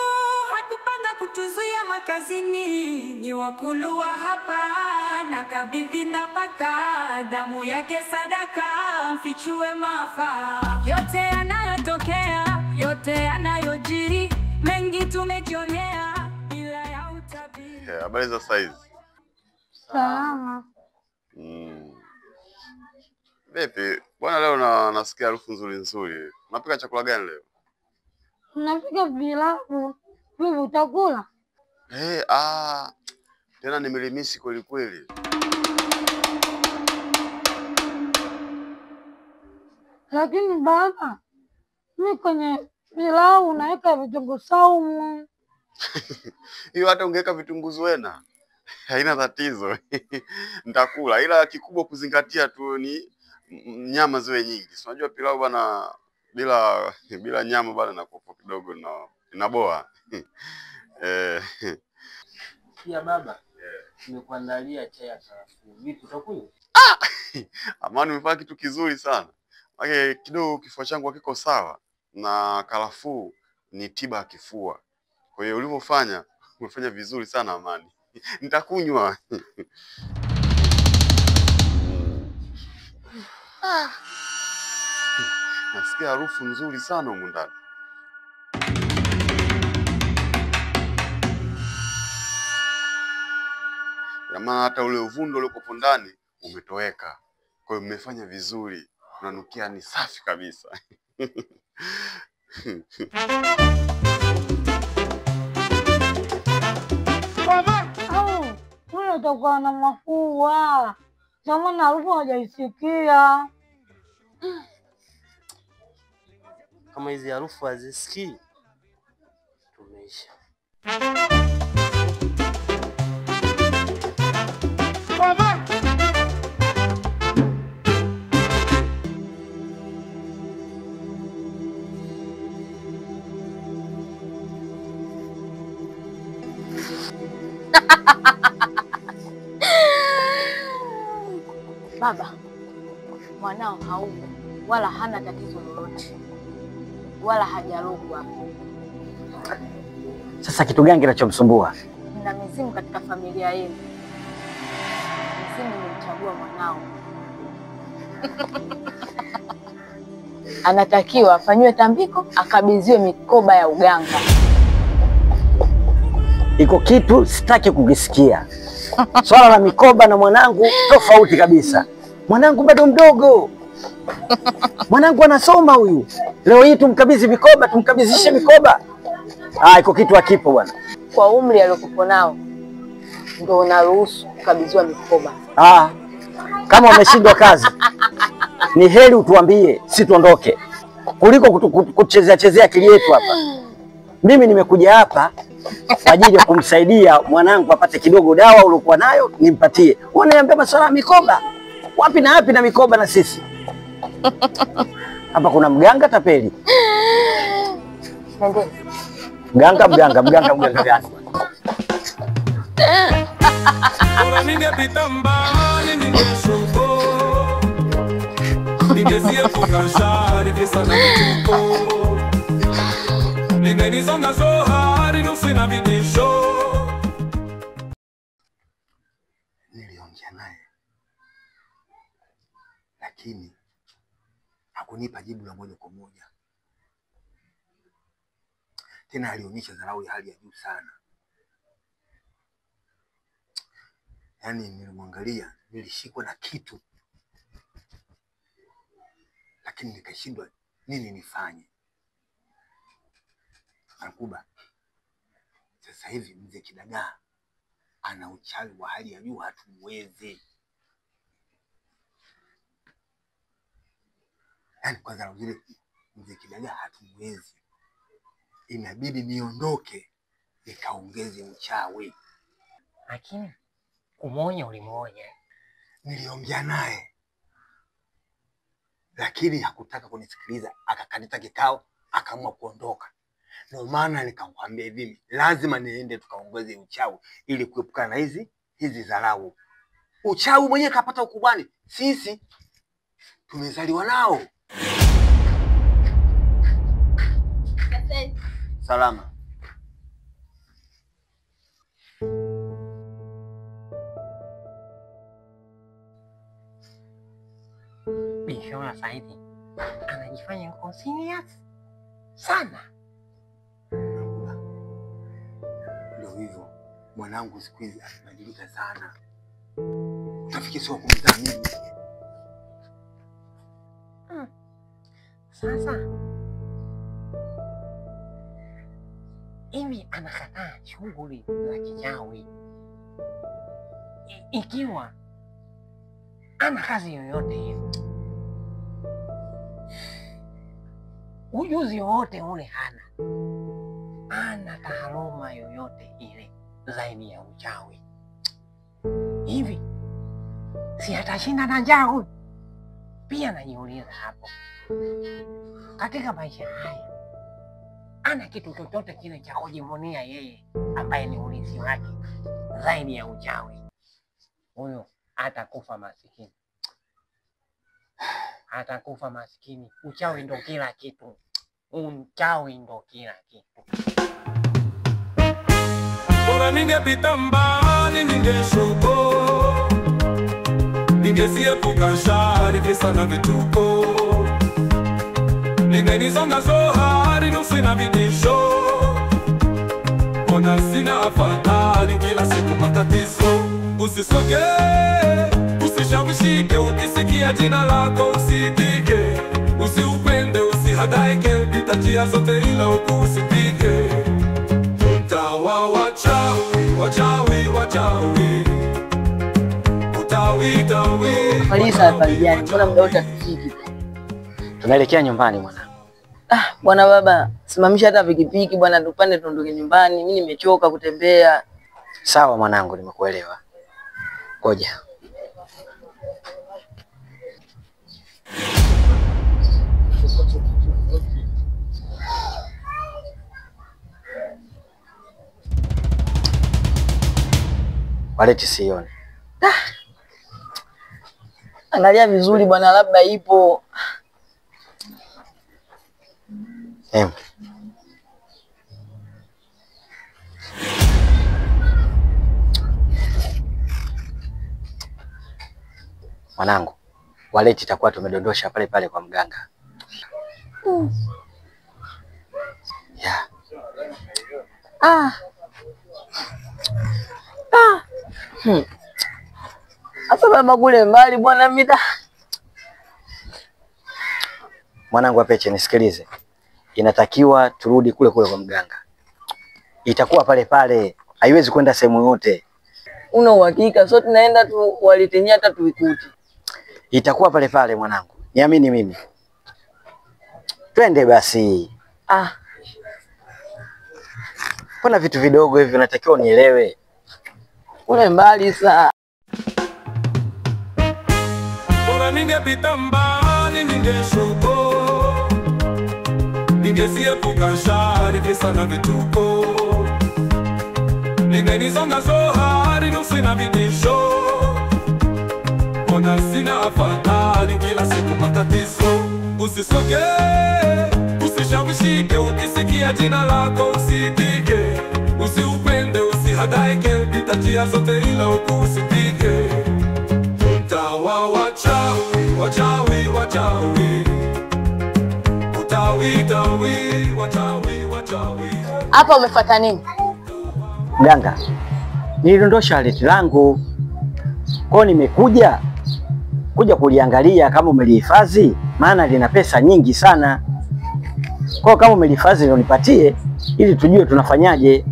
hakupanga kutuzuia makazini, ni wakulua hapa na kabidhi na paka, damu yake sadaka, mfichue maafa. Yote yanayotokea, yote yanayojiri, mengi tumejionea bila ya utabiri. Habari za saizi? Salama. Vipi? Bwana leo nasikia harufu nzuri. Unapika chakula gani leo? Napika pilau. Wewe utakula? Tena nimelimisi kweli. Lakini baba, mimi kwenye pilau naweka vitunguu saumu. Hiyo hata ungeweka vitunguu zuena haina tatizo. Nitakula, ila kikubwa kuzingatia tu ni nyama ziwe nyingi. Unajua pilau bana bila nyama bana inakuwa kidogo na inaboa. Pia baba, nimekuandalia chai ya karafuu. Vipi utakunywa? Amani, umefanya kitu kizuri sana. Maana kidogo kifua changu hakiko sawa na karafuu ni tiba ya kifua. Kwa hiyo ulivyofanya umefanya vizuri sana Amani. Nitakunywa. Nasikia harufu nzuri sana humu ndani. Maana hata ule uvundo uliokuwa ndani umetoweka. Kwa hiyo mmefanya vizuri. Unanukia ni safi kabisa. Wewe utakuwa na mafua. Jamani, harufu hajaisikia. Kama hizi harufu hazisikii, tumeisha. Baba, mwanao haumwi wala hana tatizo lolote, wala hajarogwa. Sasa kitu gani kinachomsumbua? Mna mizimu katika familia yenu. Mizimu imemchagua mwanao. Anatakiwa afanywe tambiko, akabidhiwe mikoba ya uganga. Iko kitu sitaki kukisikia. Swala la mikoba na mwanangu tofauti kabisa. Mwanangu bado mdogo. Mwanangu anasoma huyu. Leo hii tumkabidhi mikoba, tumkabidhishe mikoba. Iko kitu hakipo bwana. Kwa umri aliokuwa nao ndio unaruhusu kukabidhiwa mikoba. Kama umeshindwa kazi ni heri utuambie, si tuondoke. Kuliko kuchezea akili yetu hapa. Mimi nimekuja hapa kwa ajili ya kumsaidia mwanangu apate kidogo dawa uliokuwa nayo nimpatie. Unaniambia masuala ya mikoba? Wapi na mikoba na sisi? Hapa kuna mganga tapeli. Nende. Mganga gani? Niliongea naye lakini hakunipa jibu la moja kwa moja. Tena alionyesha dharau ya hali ya juu sana. Yaani nilimwangalia, nilishikwa na kitu. Lakini nikashindwa nini nifanye. Ankuba, sasa hivi mzee Kidagaa ana uchawi wa hali ya juu, hatumwezi. Yaani kwanza vile mzee Kidagaa hatumwezi. Inabidi niondoke nikaongeze uchawi. Lakini kumuonya ulimuonya? Niliongea naye. Lakini hakutaka kunisikiliza, akakanita kikao, akaamua kuondoka. Ndio maana nikamwambia hivi, lazima niende tukaongeze uchawi ili kuepukana na hizi dharau. Uchawi mwenyewe kapata ukubwani, sisi tumezaliwa nao. Salama. Bishora Saidi anajifanya yuko serious sana. Ndio hivyo, mwanangu siku hizi amebadilika sana. Utafikiri sio kumzaa mimi. Sasa hivi anakataa shughuli za kichawi ikiwa ana kazi yoyote hiyo, ujuzi wote ule hana, ana taaluma yoyote ile zaidi ya uchawi, hivi si atashinda na njaa huyu? Pia najiuliza hapo, katika maisha haya ana kitu chochote kile cha kujivunia yeye ambaye ni urithi wake zaidi ya uchawi? Huyo atakufa masikini, atakufa masikini. Uchawi ndo kila kitu, uchawi ndo kila kitu. Bora ningepita mbali, ningeshuko, ningesiepuka shari, visa na vituko, ningenisonga zohari, nusu na vitisho. Mbona sina afadhali, kila siku matatizo. Usisoge, usishawishike, ukisikia jina lako usitike. Usiupende, usihadaike, pita njia zote ila ukusitike. Utawa wachawi, wachawi, wachawi, utawi, tawi. Malisa Farijani, mbona muda wote hatufiki? Tunaelekea nyumbani mwanangu. Bwana baba, simamisha hata pikipiki bwana, tupande tuondoke nyumbani. Mimi nimechoka kutembea. Sawa mwanangu, nimekuelewa. Ngoja. Waleti sione. Angalia vizuri bwana, labda ipo. Mwanangu, waleti itakuwa tumedondosha pale pale kwa mganga. Yeah. Asa baba kule mbali bwana mida. Mwanangu Apeche, nisikilize. Inatakiwa turudi kule kule kwa mganga. Itakuwa pale pale, haiwezi kwenda sehemu yote. Una uhakika? So tunaenda tu walitenia hata tuikuti. Itakuwa pale pale mwanangu. Niamini mimi. Twende basi. Kuna vitu vidogo hivi unatakiwa unielewe. Kule mbali saa. Bora ningepita mbali, ningeshuko, ningesiepuka shari, visa na vituko, ningenisonga zohari, nusu na vitisho. Mbona sina afadhali, kila siku matatizo. Usisoge, usishawishike, ukisikia jina lako usitike. Usiupende, usihadaike, pita njia zote ila ukusitike. Utawa wachawi, wachawi, wachawi, utawi, tawi, wachawi, wachawi. Hapa umefuata nini? Mganga, nilidondosha waleti langu. Kwa nimekuja kuliangalia kama umelihifadhi, maana lina pesa nyingi sana. Kwa kama umelihifadhi ndio nipatie ili tujue tunafanyaje.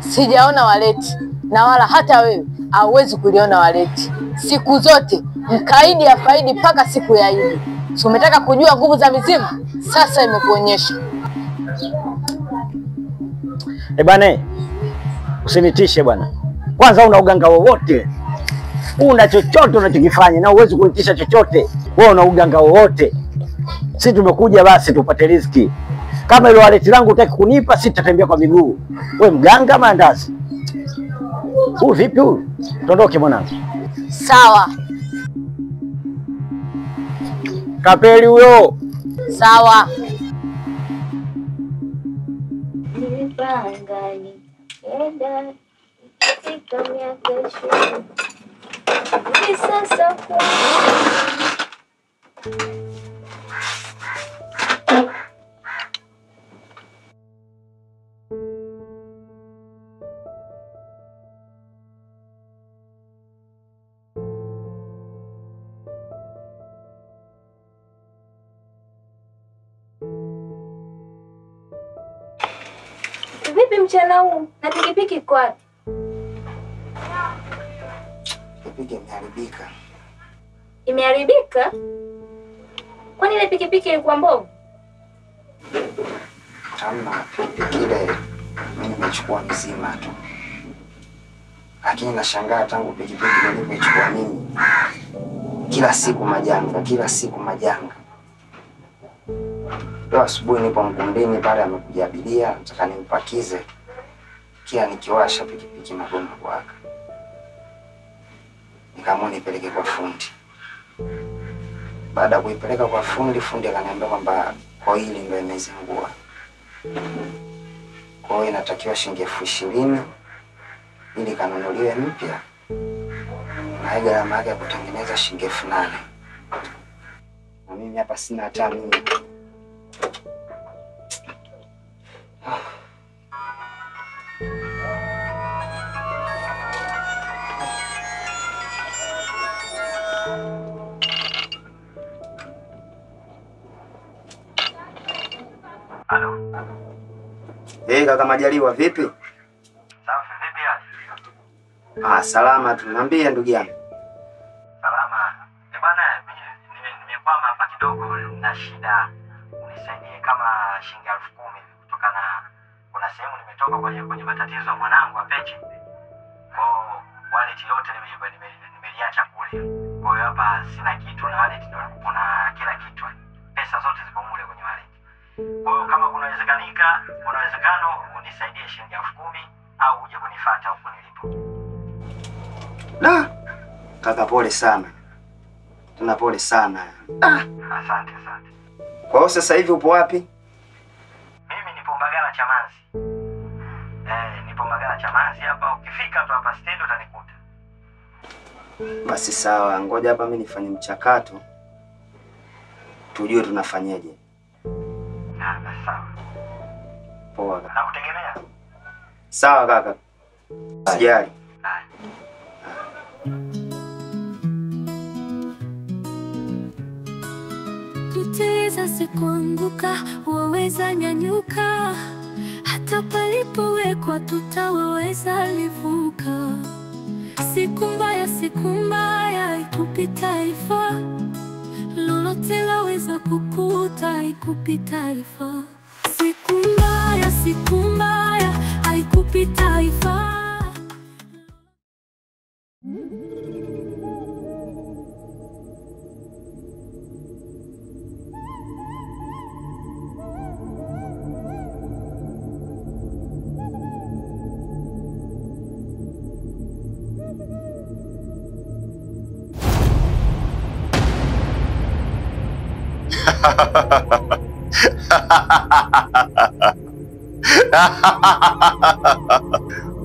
Sijaona waleti na wala hata wewe hauwezi kuliona waleti. Siku zote mkaidi afaidi mpaka siku ya Idi. Si umetaka kujua nguvu za mizimu? Sasa imekuonyesha. Bwana, usinitishe bwana. Kwanza una uganga wowote? Una chochote unachokifanya na uwezi kunitisha chochote. Wewe una uganga wowote? Sisi tumekuja basi tupate riziki. Kama ile waleti langu utaki kunipa, sitatembea kwa miguu. Wewe mganga maandazi. Huyu vipi huyu? Tondoke mwanangu. Sawa. Kapeli huyo. Sawa. Vipi mchana huu? Na pikipiki iko wapi? Pikipiki imeharibika. Imeharibika? Kwani ile pikipiki ilikuwa mbovu? Hamna, pikipiki ile mimi nimechukua mzima tu. Lakini nashangaa tangu pikipiki ile nimechukua mimi. Kila siku majanga. Leo asubuhi nipo Mkundini pale amekuja abiria, nataka nimpakize. Kila nikiwasha pikipiki magoma kuwaka. Nikaamua nipeleke kwa fundi. Baada ya kuipeleka kwa fundi akaniambia kwamba oili ndio imezingua. Kwa hiyo inatakiwa shilingi 20,000 ili kanunuliwe mpya. Na gharama yake ya kutengeneza shilingi 8,000. Na mimi hapa sina hata mimi. Halo. Kaka Majaliwa vipi? Safi, vipi hali? Salama tu. Niambie ndugu yangu. Salama. Bwana, nimekwama hapa kidogo na shida. Unisaidie kama shilingi 10,000 kutokana kuna sehemu nimetoka kwenye matatizo ya mwanangu Apeche. Kwa wallet yote nimeliacha kule. Kwa hiyo hapa sina kitu na wallet ndio kuna kila kitu. Pesa zote zipo mule kwenye wallet. Kwa hiyo kama kuna uwezekano unisaidie shilingi 10,000 au uje kunifuata huko nilipo. Kaka pole sana. Tuna pole sana. Asante. Kwa hiyo sasa hivi upo wapi? Mimi nipo Mbagala Chamazi. Nipo Mbagala Chamazi hapa. Ukifika tu hapa stendi utanikuta. Basi sawa, ngoja hapa mimi nifanye mchakato. Tujue tunafanyaje. Sawa. Poa. Nakutegemea. Sawa kaka. Sijali. Tutaweza sikuanguka, waweza nyanyuka. Hata palipowekwa tutaweza livuka. Siku mbaya ikupita ifa. Lolote laweza kukuta ikupita ifa. Siku mbaya haikupita ifa.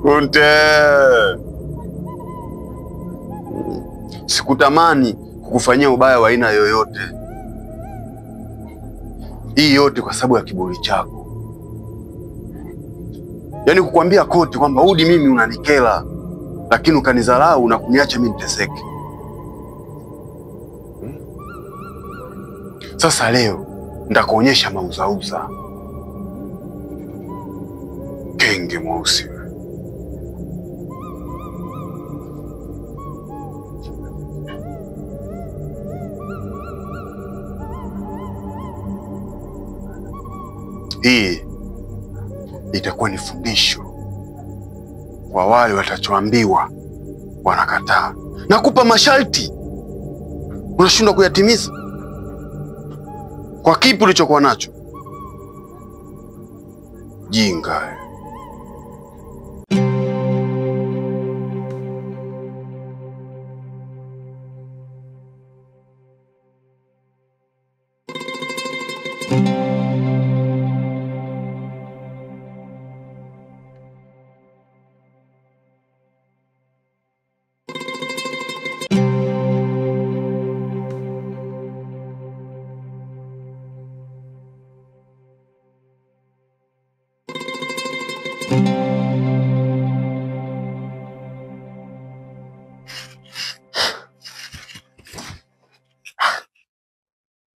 Kunte, sikutamani kukufanyia ubaya wa aina yoyote. Hii yote kwa sababu ya kiburi chako. Yaani kukwambia kote kwamba Udi mimi unanikela. lakini ukanidharau na kuniacha mimi niteseke. Sasa leo ndakuonyesha mauzauza. Kenge mweusi. Hii itakuwa ni fundisho kwa wale watachoambiwa wanakataa. Nakupa masharti, unashindwa kuyatimiza. Kwa kipi ulichokuwa nacho? Jinga.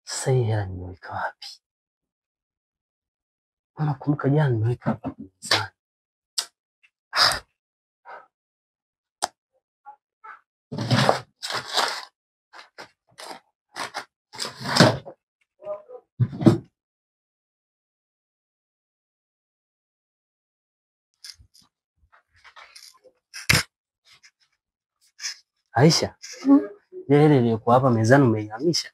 Sasa hii hela nimeweka wapi? Nakumbuka jana nimeweka hapa mezani. Aisha, ile hela iliyokuwa hapa mezani umeihamisha?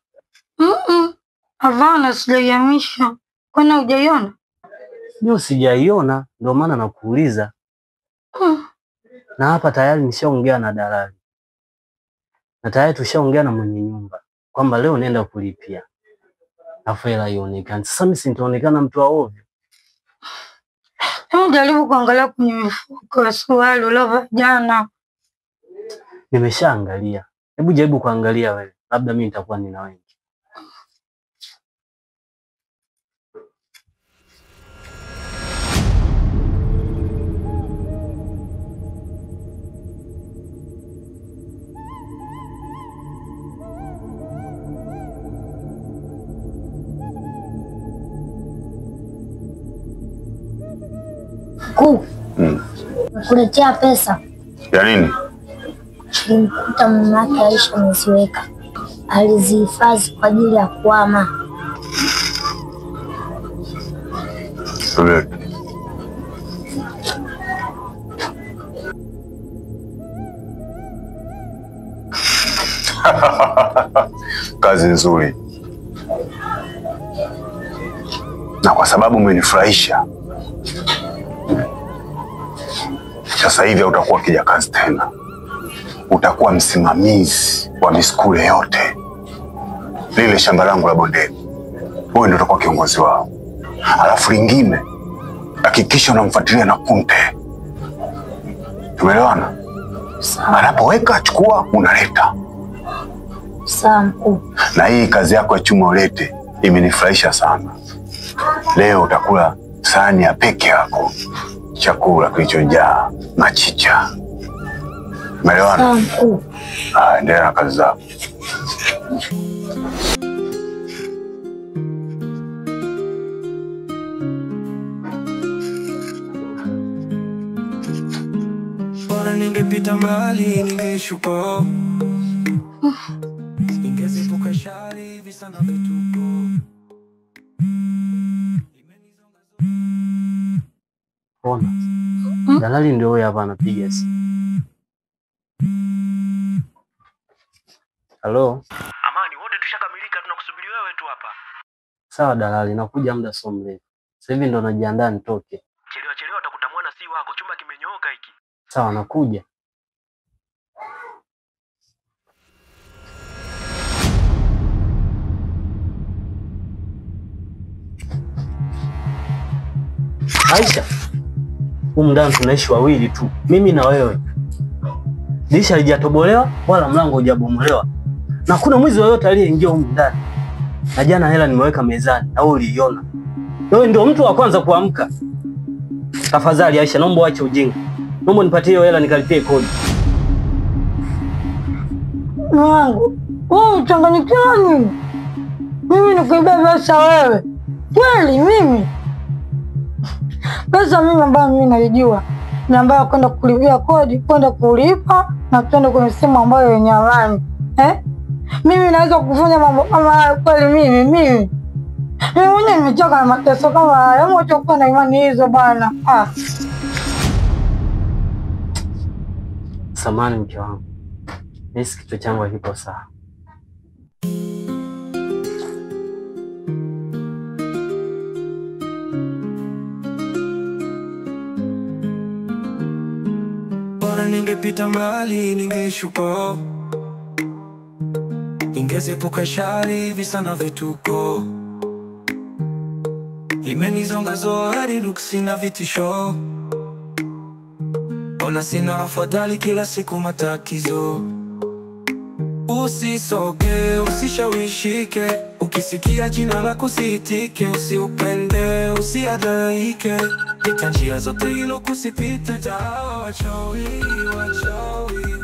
Hapana, sijaihamisha. Kwani hujaiona? Mimi sijaiona, ndio maana nakuuliza. Na hapa tayari nishaongea na dalali. Na tayari tushaongea na mwenye nyumba kwamba leo nenda kulipia. Afu hela ionekane. Sasa mimi sintaonekana mtu wa ovyo. Hebu jaribu kuangalia kwenye mifuko ya suruali uliovaa jana. Nimeshaangalia. Hebu jaribu kuangalia wewe. Labda mimi nitakuwa nina wengi. Kuletea pesa. Ya nini? Nilimkuta mamake Aisha ameziweka. Alizihifadhi kwa ajili ya kuhama. Kazi nzuri. Na kwa sababu umenifurahisha, sasa hivi utakuwa kijakazi tena. Utakuwa msimamizi wa miskule yote. Lile shamba langu la bondeni, wewe ndio utakuwa kiongozi wao. Alafu lingine, hakikisha unamfuatilia na Kunte. Tumeelewana? Anapoweka chukua, unaleta. Sawa mkuu. Na hii kazi yako ya chuma ulete imenifurahisha sana. Leo utakula sahani ya peke yako, chakula kilichojaa machicha. Umeelewana? Mkuu. Endelea na kazi zako. Bora ningepita mbali, ningeshuka. Ningezipuka shari, visa na vituko. Ona. Dalali ndio huyo hapa anapiga simu. Halo? Amani, wote tushakamilika, tunakusubiri wewe tu hapa. Sawa dalali, nakuja muda sio mrefu. Sasa hivi ndo najiandaa nitoke. Chelewa utakuta mwana si wako, chumba kimenyooka hiki. Sawa, nakuja. Aisha, humu ndani tunaishi wawili tu, mimi na wewe. Dirisha halijatobolewa wala mlango hujabomolewa. Na hakuna mwizi yoyote aliyeingia humu ndani. Na jana hela nimeweka mezani, na wewe uliiona. Wewe ndio mtu wa kwanza kuamka. Tafadhali Aisha, naomba uache ujinga. Naomba nipatie hiyo hela nikalipie kodi. Mwanangu, wewe uchanganyikiwa nini? Mimi nikuibia pesa wewe? Kweli mimi? Pesa mimi ambayo mimi naijua ni ambayo kwenda kulipia kodi, kwenda kulipa na kwenda kwenye simu ambayo yenye amani. Mimi naweza kufanya mambo kama haya kweli mimi? Mimi mwenyewe nimechoka na mateso kama haya. Umechoka na imani hizo bana. Samahani mke wangu. Nisi kichwa changu hakipo sawa. Bora ningepita mbali, ningeshuka, ningezepuka shari, visa na vituko. Imenizonga zohari, nuksi na vitisho. Ona sina afadhali, kila siku matakizo. Usisoge, usishawishike, ukisikia jina lako usiitike. Usiupende, usiadhaike, pita njia zote ilo kusipita. Tawa wachawi, wachawi,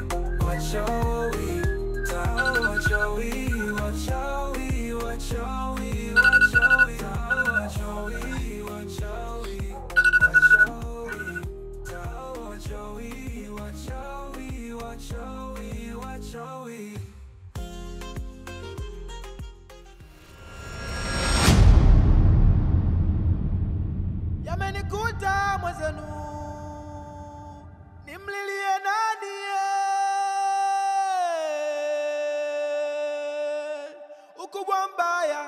wachawi. Tawa wachawi, wachawi, wachawi, wachawi. Tawa wachawi, wachawi, wachawi. Tawa wachawi, wachawi, wachawi, wachawi. Yamenikuta mwezenu, nimlilie nani? Ukubwa mbaya,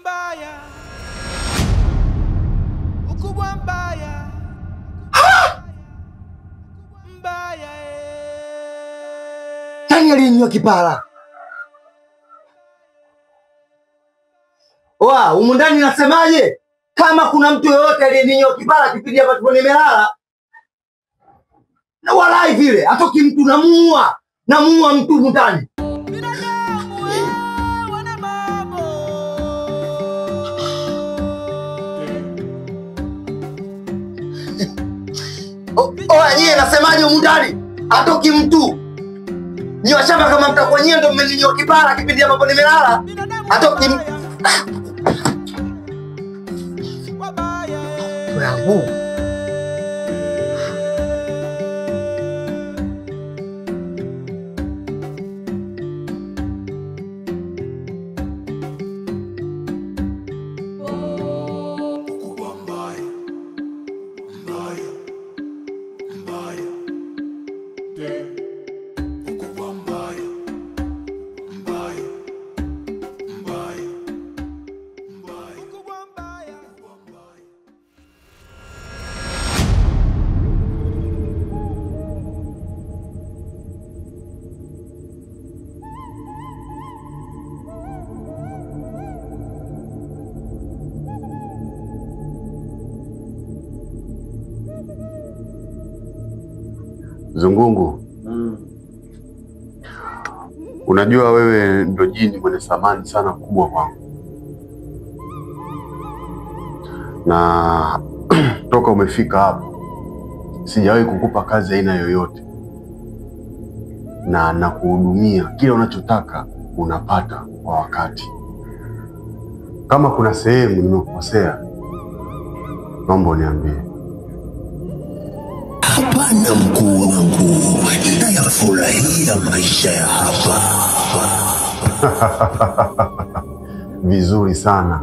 mbaya, ukubwa mbaya, mbaya. Nani alinywa kipara? Oa, humu ndani nasemaje? Kama kuna mtu yoyote aliyeninyoa kipara kipindi hapa tupo nimelala, na walai vile atoki mtu namuua mtu humu ndani. Oa, nyie nasemaje humu ndani? Atoki mtu. Nyie shamba kama mtakuwa nyie ndio mmeninyoa kipara kipindi hapa nimelala, atoki mtu. Bravo. Zungungu, unajua wewe ndo jini mwenye thamani sana kubwa kwangu, na toka umefika hapo sijawahi kukupa kazi aina yoyote, na nakuhudumia kila unachotaka unapata kwa wakati. Kama kuna sehemu nimekukosea, naomba uniambie. Hapana mkuu wangu, nayafurahia maisha ya hapa. Vizuri sana,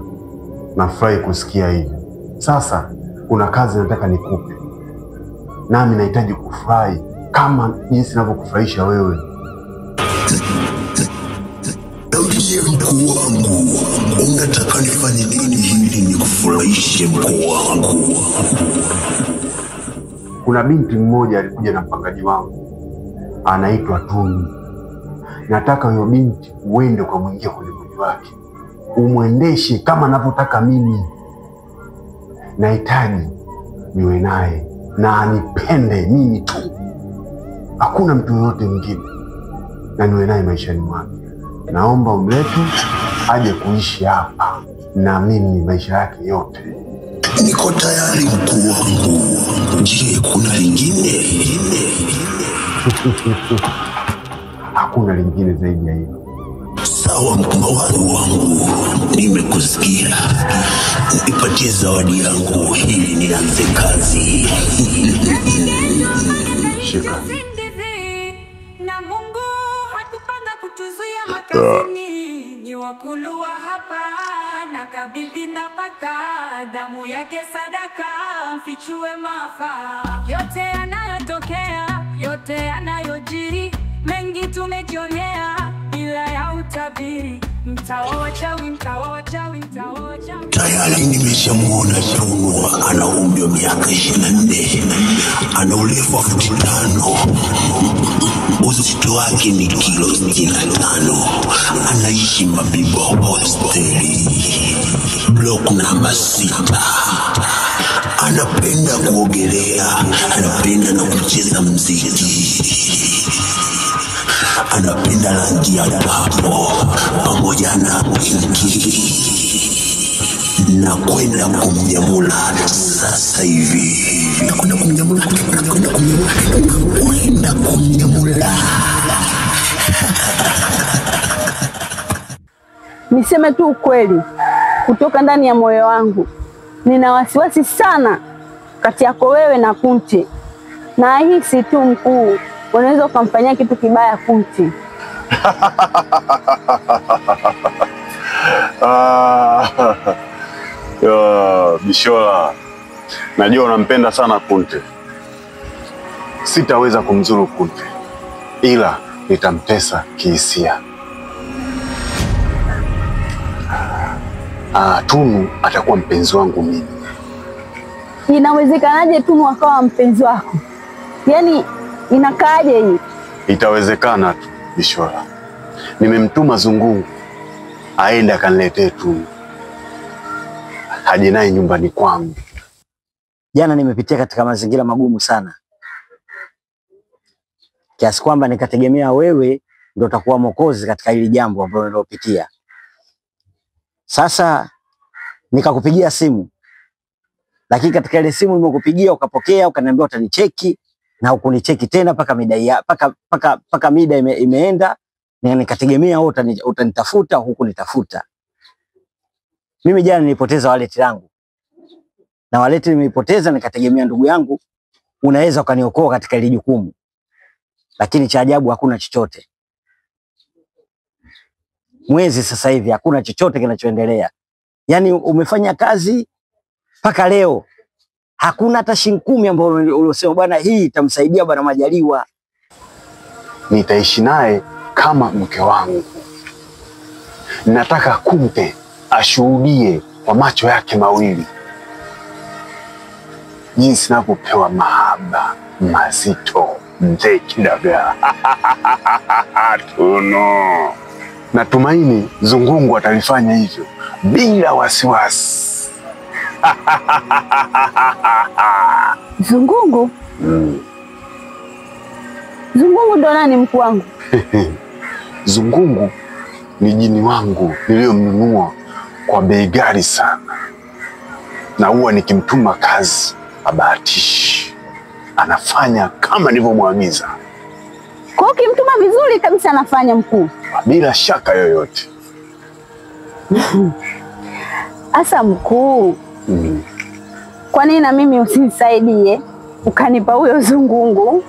nafurahi kusikia hivi. Sasa kuna kazi nataka nikupe, nami nahitaji kufurahi kama jinsi ninavyokufurahisha wewe. Ndiye mkuu wangu, unataka nifanye nini hili nikufurahishe mkuu wangu? Kuna binti mmoja alikuja na mpangaji wangu, anaitwa Tunu. Nataka huyo binti uende kwa mwingia kwenye mwili wake, umwendeshe kama ninavyotaka mimi. Nahitaji niwe naye na anipende mimi tu, hakuna mtu yoyote mwingine, na niwe naye maishani mwake. Naomba umlete aje kuishi hapa na mimi maisha yake yote. Niko tayari mkuu wangu. Je, kuna lingine? Hakuna lingine zaidi ya hilo. Sawa mkuu wangu, nimekusikia. Nipatie zawadi yangu ili nianze kazi. Shika. Na Mungu hakupanga kutuzuia makazini, ni wakulua hapa na kabidhi na paka, damu yake sadaka, fichue maafa. Yote yanayotokea, yote yanayojiri, mengi tumejionea bila ya utabiri. Mtawachawi. Tayari nimeshamuona Tunu, ana umri wa miaka 24, ana urefu wa futi 5, uzito wake ni kilo 65, anaishi Mabibo hosteli, block namba 6. Anapenda kuogelea, anapenda na kucheza muziki, anapenda rangi ya papo pamoja na pinki. Na kwenda kumnyamula sasa hivi. Nakwenda kumnyamula. Niseme tu ukweli kutoka ndani ya moyo wangu, nina wasiwasi sana kati yako wewe na Kunti, na hisi tu mkuu, unaweza ukamfanyia kitu kibaya Kunti. Bishola, najua unampenda sana Kunti. Sitaweza kumzuru Kunti, ila nitamtesa kihisia. Tunu atakuwa mpenzi wangu mimi. Inawezekanaje Tunu akawa mpenzi wako? Yaani inakaaje hii? Itawezekana tu Bishola. Nimemtuma Zungungu aende akaniletee Tunu, haje naye nyumbani kwangu. Jana nimepitia katika mazingira magumu sana, kiasi kwamba nikategemea wewe ndio utakuwa mwokozi katika hili jambo ambalo nilopitia. Sasa nikakupigia simu, lakini katika ile simu nimekupigia ukapokea, ukaniambia utanicheki, na hukunicheki tena paka mida imeenda, na nikategemea wewe utanitafuta, hukunitafuta. Mimi jana nilipoteza wallet yangu, na wallet nimeipoteza, nikategemea ndugu yangu unaweza ukaniokoa katika ile jukumu, lakini cha ajabu hakuna chochote. Mwezi sasa hivi hakuna chochote kinachoendelea. Yaani umefanya kazi mpaka leo hakuna hata shilingi 10 ambayo uliosema bwana hii itamsaidia bwana Majaliwa. Nitaishi naye kama mke wangu. Nataka Kunti ashuhudie kwa macho yake mawili jinsi ninavyopewa mahaba mazito mzee Kidagaa. Tunu. Natumaini Zungungu atalifanya hivyo bila wasiwasi. Zungungu? Zungungu ndo nani mkuu wangu? Zungungu ni jini wangu niliyomnunua kwa bei ghali sana, na huwa nikimtuma kazi abahatishi, anafanya kama nilivyomwagiza. Kwa ukimtuma vizuri kabisa anafanya mkuu, bila shaka yoyote. Asa mkuu, kwa nini na mimi usinisaidie ukanipa huyo Zungungu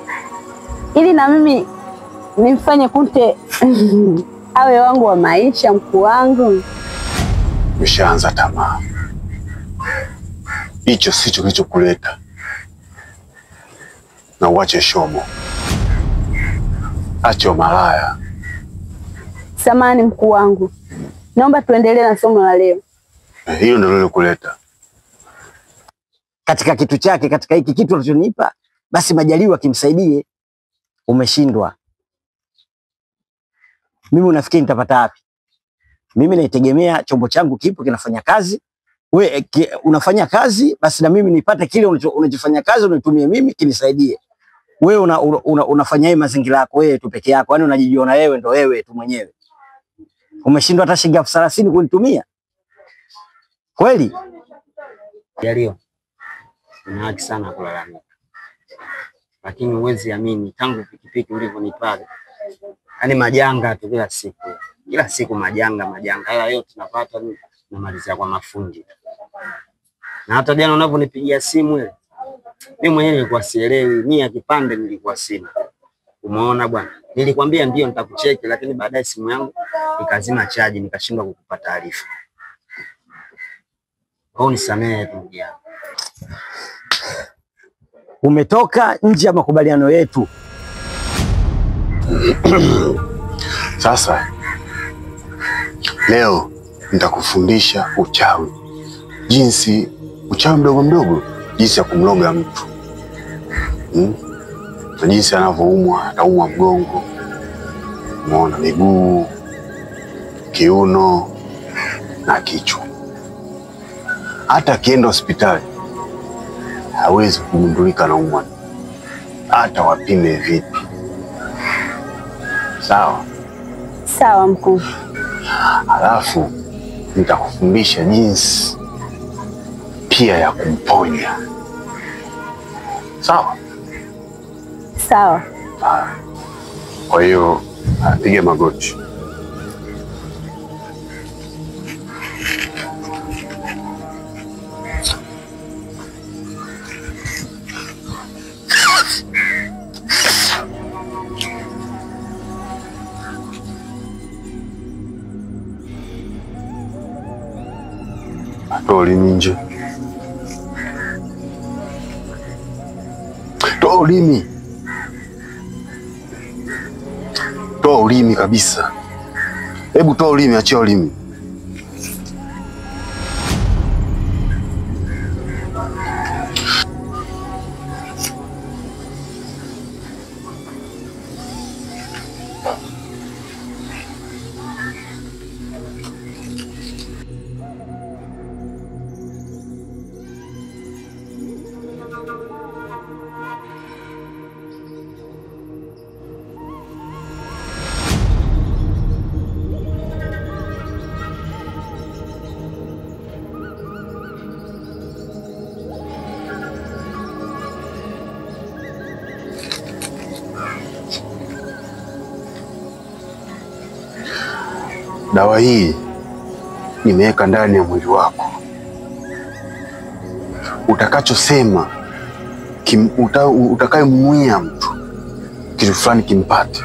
ili na mimi nimfanye Kunti awe wangu wa maisha mkuu wangu? Umeshaanza tamaa. Hicho sicho kilichokuleta, na uache shomo. Acha malaya. Samani mkuu wangu, naomba tuendelee na somo la leo. Hiyo ndio lilokuleta katika kitu chake, katika hiki kitu unachonipa, basi Majaliwa kimsaidie. Umeshindwa. Mimi unafikiri nitapata wapi? Mimi naitegemea chombo changu kipo kinafanya kazi. We unafanya kazi, basi na mimi nipate kile unachofanya kazi unitumie mimi kinisaidie. Wewe unafanya hii mazingira yako wewe tu peke yako, yani unajijiona wewe ndo wewe tu mwenyewe. Umeshindwa hata shilingi 30,000 kunitumia. Kweli? Jalio. una haki sana kulalamika. Lakini huwezi amini tangu pikipiki ulivyonipa. Yaani majanga tu kila siku. Kila siku majanga. Haya yote tunapata namalizia kwa mafundi. Na hata jana unavyonipigia simu ile, mimi mwenyewe nilikuwa sielewi, mimi ya kipande nilikuwa sina. Umeona bwana? Nilikwambia ndio nitakucheki, lakini baadaye simu yangu ikazima chaji, nikashindwa kukupa taarifa. Kwa nisamehe tu ndugu yangu. Umetoka nje ya makubaliano yetu. Sasa leo nitakufundisha uchawi. Jinsi uchawi mdogo mdogo, jinsi ya kumloga mtu. Na jinsi anavyoumwa, ataumwa mgongo, umeona, miguu, kiuno na kichwa. Hata akienda hospitali hawezi kugundulika na umwa, hata wapime vipi. Sawa? Sawa mkuu. Halafu nitakufundisha jinsi pia ya kumponya. Sawa? Sawa. Kwa hiyo piga magoti. Toa ulimi nje. Toa ulimi. Toa ulimi kabisa. Hebu toa ulimi, achia ulimi. Dawa hii nimeweka ndani ya mwili wako. Utakachosema utakayemuia mtu kitu fulani kimpate,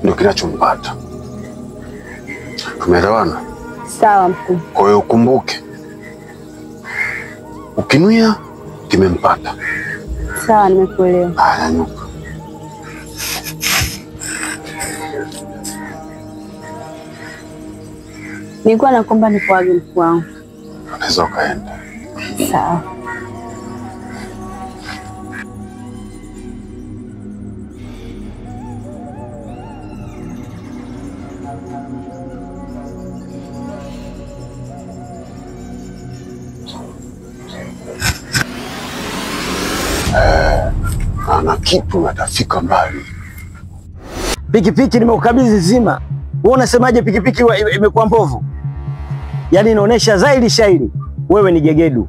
ndio kinachompata. Tumeelewana? Sawa mkuu. Kwa hiyo ukumbuke, ukinuia kimempata. Sawa, nimekuelewa. Haya, nyuka. Nilikuwa naomba nikuage mkuu wangu. Unaweza ukaenda. Sawa. Ana kitu natafika mbali. Pikipiki nimeukabidhi zima. Wewe unasemaje pikipiki imekuwa mbovu? Yaani inaonesha zaidi shairi. Wewe ni gegedu.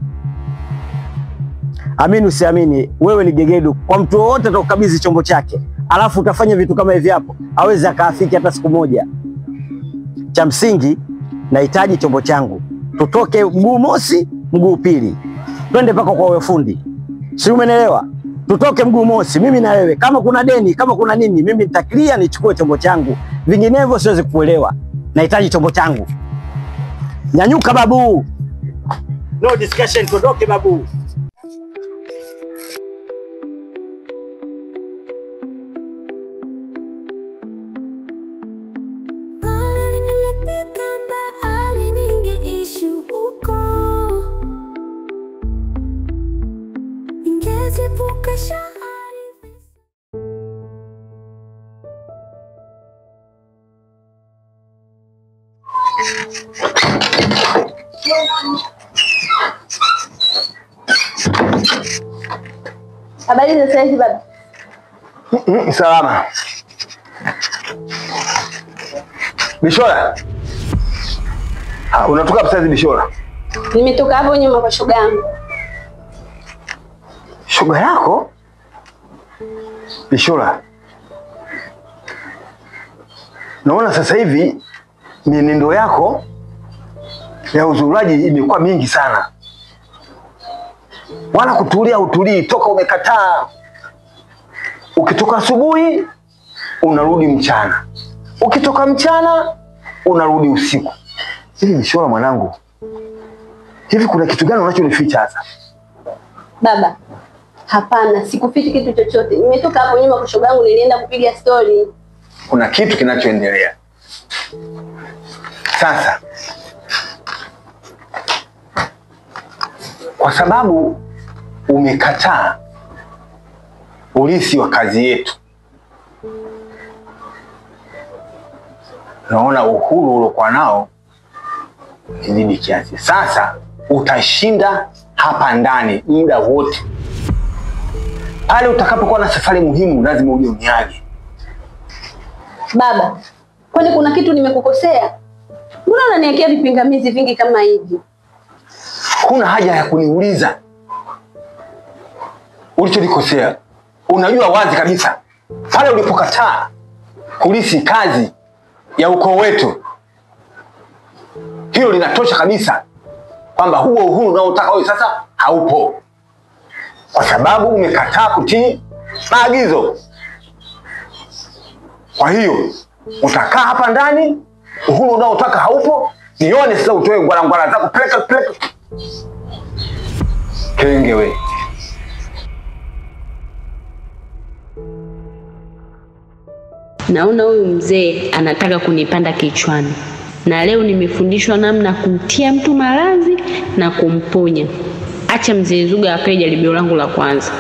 Amini usiamini, wewe ni gegedu. Kwa mtu wote atakukabidhi chombo chake, alafu utafanya vitu kama hivi hapo, hawezi akaafiki hata siku moja. Cha msingi nahitaji chombo changu. Tutoke mguu mosi, mguu pili. Twende paka kwa wewe fundi. Si umeelewa? Tutoke mguu mosi, mimi na wewe. Kama kuna deni, kama kuna nini, mimi nitaklia nichukue chombo changu. Vinginevyo siwezi kuelewa. Nahitaji chombo changu. Nyanyuka babu. No discussion, tutoke babu. Habari za sasa hivi baba? Salama. Bishora. Unatoka sasa hivi Bishora? Nimetoka hapo nyuma kwa shoga yangu. Shoga yako? Bishora. Naona sasa hivi mienendo yako ya uzuraji imekuwa mingi sana. Wala kutulia utulii, toka umekataa. Ukitoka asubuhi unarudi mchana. Ukitoka mchana unarudi usiku. Hivi Bishora mwanangu, hivi kuna kitu gani unachonificha sasa? Baba, hapana, sikufichi kitu chochote. Nimetoka hapo nyuma kwa shoga yangu, nilienda kupiga story. Kuna kitu kinachoendelea. Sasa kwa sababu umekataa urithi wa kazi yetu, naona uhuru uliokuwa nao kizidi kiasi. Sasa utashinda hapa ndani muda wote. Pale utakapokuwa na safari muhimu lazima uje uniage. Baba, kwani kuna kitu nimekukosea? Mbona unaniwekea vipingamizi vingi kama hivi? Kuna haja ya kuniuliza ulichonikosea. Unajua wazi kabisa pale ulipokataa kulisi kazi ya ukoo wetu, hilo linatosha kabisa kwamba huo uhuru unaotaka wewe sasa haupo, kwa sababu umekataa kutii maagizo. Kwa hiyo utakaa hapa ndani, uhuru unaotaka haupo. Nione sasa utoe ngwara zako, peleka. Kenge we. Naona huyu mzee anataka kunipanda kichwani. Na leo nimefundishwa namna kumtia mtu maradhi na kumponya. Acha mzee Zuga akae jaribio langu la kwanza.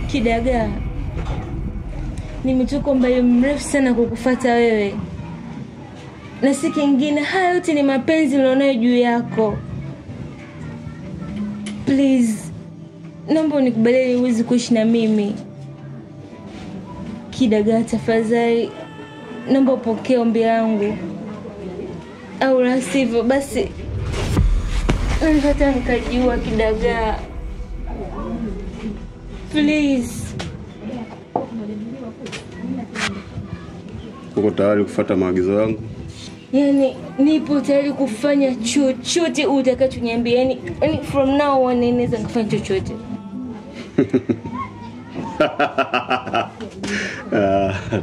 Kidagaa, nimetoka mbali mrefu sana kukufuata wewe. Na si kingine, haya yote ni mapenzi nilionayo juu yako. Please, naomba unikubalie uweze kuishi na mimi. Kidagaa, tafadhali, naomba upokee ombi langu. Au la sivyo basi nataka nikajiua. Kidagaa, please. Uko tayari kufuata maagizo yangu? Yani nipo tayari kufanya chochote utakachoniambia. Yani from now on naweza kufanya chochote.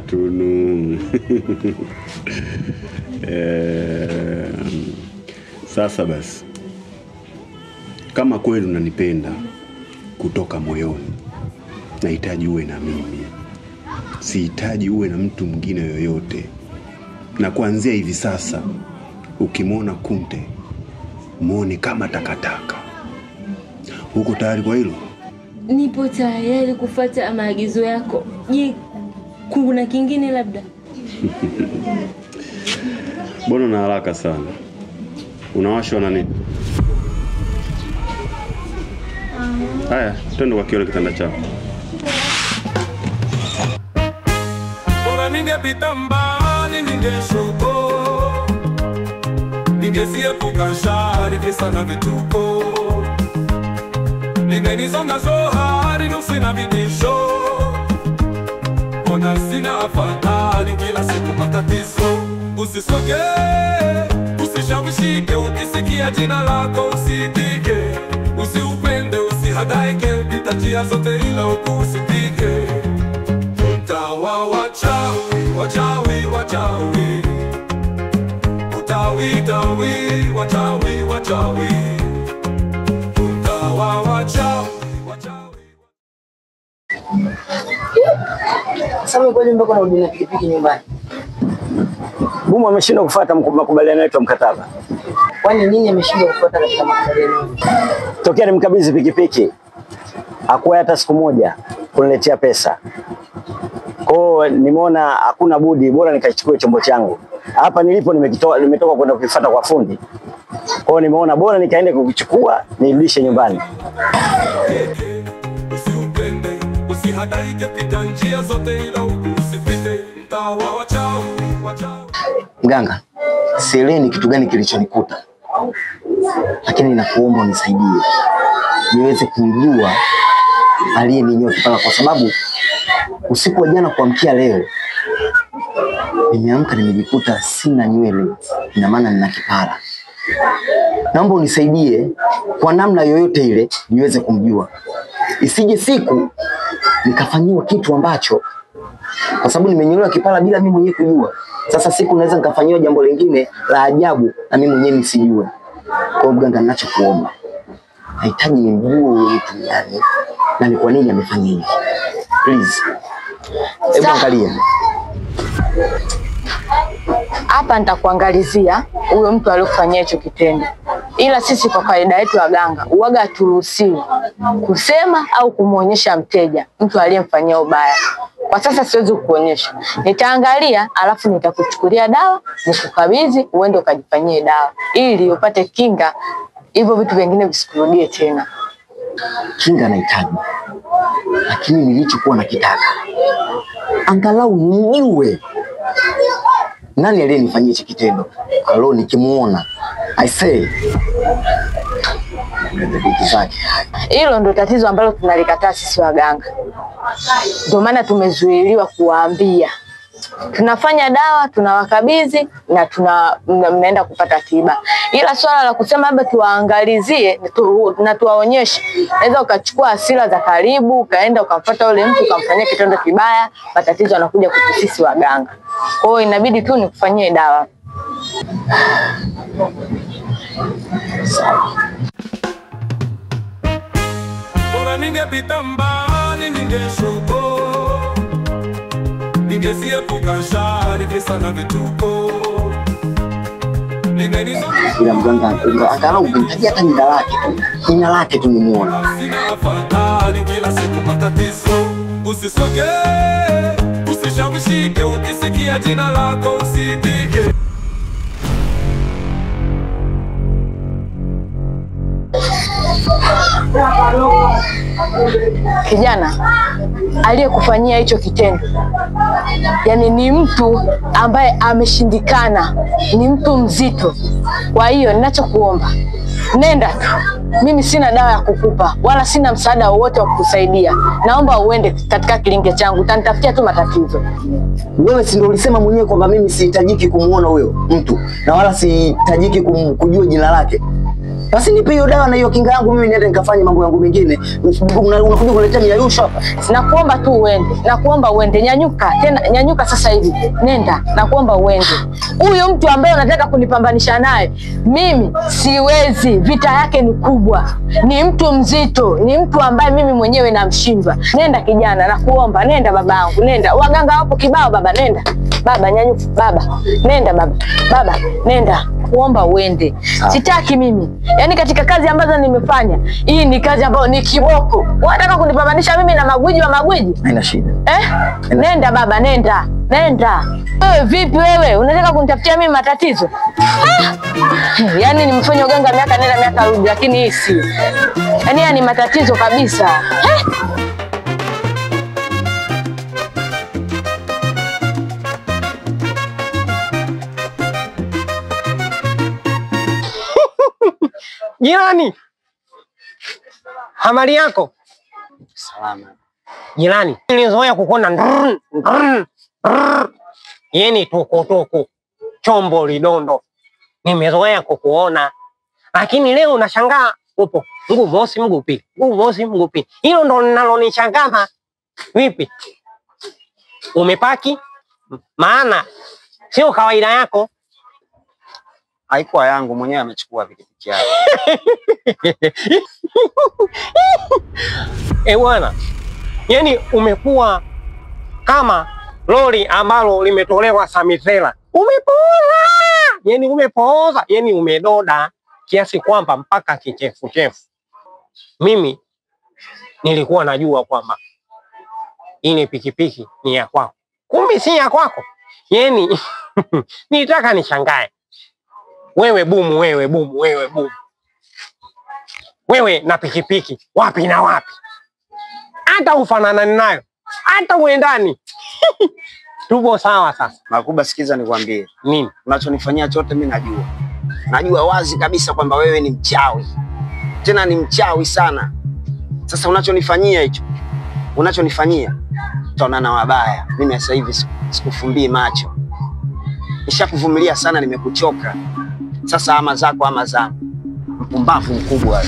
Tunu. Sasa basi, kama kweli unanipenda kutoka moyoni, nahitaji uwe na mimi. Sihitaji uwe na mtu mwingine yoyote. Na kuanzia hivi sasa, ukimwona Kunte, muone kama takataka. Uko tayari kwa hilo? Nipo tayari kufuata maagizo yako. Je, kuna kingine labda? Mbona na haraka sana? Unawashwa na nini? Haya, twende kwa kiole kitanda chako. Bora ningepita mbali ningeshuko, ningesiepuka shari visa na vituko, ningenisonga zohari nusi na vitisho. Mbona sina afadhali kila siku matatizo. Usisoge, usishawishike, ukisikia jina lako usitike. Usiupende, usihadaike, pita njia zote ila ukusitike. Utawa wachawi, wachawi, wachawi. Utawi, tawi, wachawi, wachawi. Utawa wachawi. Sasa kwa nyumba kuna huduma pikipiki nyumbani. Bumu ameshindwa kufuata makubaliano yetu ya mkataba. Kwani nini ameshindwa kufuata katika makubaliano? Tokea nimkabidhi pikipiki hakuwa hata siku moja kuniletea pesa. Kwa nimeona hakuna budi, bora nikachukue chombo changu. Hapa nilipo nimetoka kwenda kufuata kwa fundi. Kwa nimeona bora nikaende kukichukua nirudishe nyumbani. Usiupende, usihadaike, pita njia zote ila usipite. Utawa wachawi, wachawi. Mganga, sielewi ni kitu gani kilichonikuta, lakini nakuomba unisaidie niweze kumjua aliyeninyoa kipara, kwa sababu usiku wa jana kuamkia leo nimeamka nimejikuta sina nywele, ina maana nina kipara. Naomba unisaidie kwa namna yoyote ile niweze kumjua, isije siku nikafanyiwa kitu ambacho, kwa sababu nimenyolewa kipara bila mimi mwenyewe kujua. Sasa siku naweza nikafanyiwa jambo lingine la ajabu na mimi mwenyewe nisijue. Kwa mganga, ninachokuomba, nahitaji nimjue huyu mtu yani na ni kwa nini amefanya hivi. Please. Hebu angalia. Hapa nitakuangalizia huyo mtu aliyofanyia hicho kitendo. Ila sisi kwa kaida yetu waganga uwaga haturuhusiwi kusema au kumuonyesha mteja mtu aliyemfanyia ubaya. Kwa sasa siwezi kukuonyesha. Nitaangalia alafu nitakuchukulia dawa, nikukabidhi uende ukajifanyie dawa ili upate kinga, hivyo vitu vingine visikurudie tena. Kinga nahitaji, lakini nilichokuwa nakitaka angalau nijue nani aliyenifanyia hicho kitendo. Alo nikimuona I say hilo ndo tatizo ambalo tunalikataa sisi waganga. Ndio maana tumezuiliwa kuwaambia. Tunafanya dawa, tunawakabidhi na mnaenda kupata tiba. Ila swala la kusema labda tuwaangalizie na tuwaonyeshe, naweza ukachukua hasira za karibu, ukaenda ukamfuata yule mtu ukamfanyia kitendo kibaya, matatizo yanakuja kwa sisi waganga. Kwa hiyo inabidi tu nikufanyie dawa. Bora ningepita mbali ningeshuko, ningesiepuka shari visa na vituko. Ila mganga, angalau ukimtajia hata jina lake tu nimuone. Sina afadhali kila siku matatizo. Usisoge, usishawishike, ukisikia jina lako usitike. Kijana aliyekufanyia hicho kitendo, yani ni mtu ambaye ameshindikana, ni mtu mzito. Kwa hiyo ninachokuomba, nenda tu. Mimi sina dawa ya kukupa wala sina msaada wowote wa kukusaidia. Naomba uende katika kilinge changu, utanitafutia tu matatizo. Wewe si ndio ulisema mwenyewe kwamba mimi sihitajiki kumuona huyo mtu na wala sihitajiki kujua jina lake? Basi nipe hiyo dawa na hiyo kinga yangu, mimi niende nikafanye mambo yangu mengine. Unakuja kuletea miayusho hapa. Nakuomba tu uende. Nakuomba uende. Nyanyuka. Tena nyanyuka sasa hivi. Nenda. Nakuomba uende. Huyo mtu ambaye unataka kunipambanisha naye, mimi siwezi. Vita yake ni kubwa. Ni mtu mzito. Ni mtu ambaye mimi mwenyewe namshindwa. Nenda kijana, nakuomba. Nenda babangu. Nenda. Waganga wapo kibao baba, nenda. Baba nyanyuka. Baba. Nenda baba. Baba, nenda. nakuomba uende. Sitaki mimi. Yaani katika kazi ambazo nimefanya, hii ni kazi ambayo ni kiboko. Unataka kunipambanisha mimi na magwiji wa magwiji? Haina shida. Nenda baba, nenda. Nenda. Wewe vipi wewe? Unataka kunitafutia mimi matatizo? Yaani nimefanya uganga miaka nenda miaka rudi, lakini hii si. Yaani ni matatizo kabisa. Jirani, habari yako? Salama. Jirani, nilizoea kukuona yeni toko chombo lidondo. Nimezoea kukuona, lakini leo unashangaa upo mguu mosi mguu pili, mguu mosi mguu pili. Hilo ndo linalonishangaza. Vipi? Umepaki? Maana sio kawaida yako. Haikuwa yangu, mwenyewe amechukua pikipiki yake. Bwana, yani umekuwa kama lori ambalo limetolewa Samithela. Umepooza! Yani umepooza, yani umedoda kiasi kwamba mpaka kichefu-chefu. Mimi nilikuwa najua kwamba ile pikipiki ni ya kwako. Kumbe si ya kwako. Yani nitaka nishangae. Wewe bumu, wewe bumu, wewe bumu. Wewe na pikipiki, wapi na wapi? Hata ufanana nayo, hata uendani. Tupo sawa sasa. Makuba, sikiza nikwambie. Nini? Unachonifanyia chote mimi najua. Najua wazi kabisa kwamba wewe ni mchawi. Tena ni mchawi sana. Sasa unachonifanyia hicho, unachonifanyia, tutaonana wabaya. Mimi sasa hivi sikufumbii macho. Nishakuvumilia sana, nimekuchoka. Sasa ama zako ama zangu. Mpumbavu mkubwa.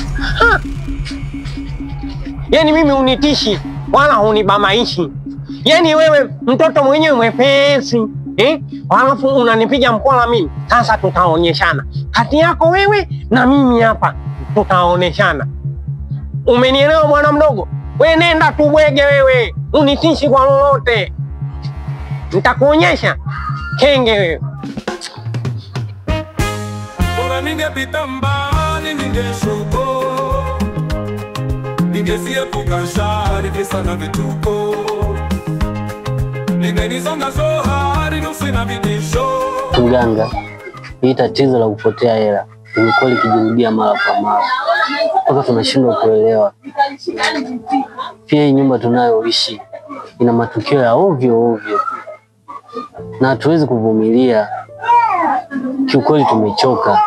Yani mimi unitishi wala hunibamaishi. Yani wewe mtoto mwenyewe mwepesi, Halafu unanipiga mkola mimi. Sasa tutaonyeshana. Kati yako wewe na mimi hapa tutaoneshana. Umenielewa mwana mdogo? Wewe nenda tu bwege wewe. Unitishi kwa lolote. Nitakuonyesha kenge wewe. Bora ningepita mbali ningeshuko, ningesiepuka shari visa na vituko, ningenisonga zohari nusu na vitisho. Mganga, hii tatizo la kupotea hela limekuwa likijirudia mara kwa mara mpaka tunashindwa kuelewa. Pia hii nyumba tunayoishi ina matukio ya ovyo ovyo na hatuwezi kuvumilia. Kiukweli tumechoka.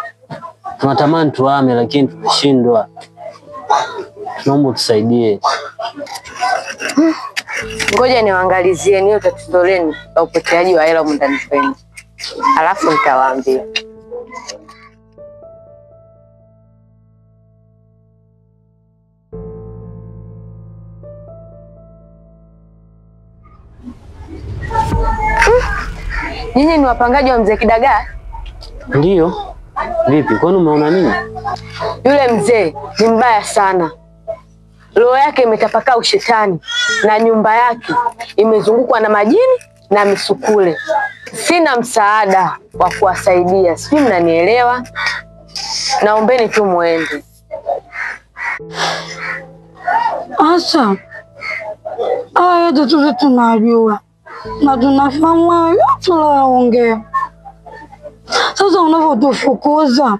Tunatamani tuhame lakini tumeshindwa. Tunaomba tusaidie. Ngoja niwaangalizie niyo tatizo lenu la upoteaji wa hela humu ndani kwenu. Alafu nitawaambia. Nyinyi ni wapangaji wa mzee Kidagaa? Ndio. Vipi? Kwani umeona nini? Yule mzee ni mbaya sana. Roho yake imetapakaa ushetani na nyumba yake imezungukwa na majini na misukule. Sina msaada wa kuwasaidia. Sijui mnanielewa? Naombeni tu muende. Asa, haya yote tunajua na tunafahamu yote tunayoongea. Sasa unavyotufukuza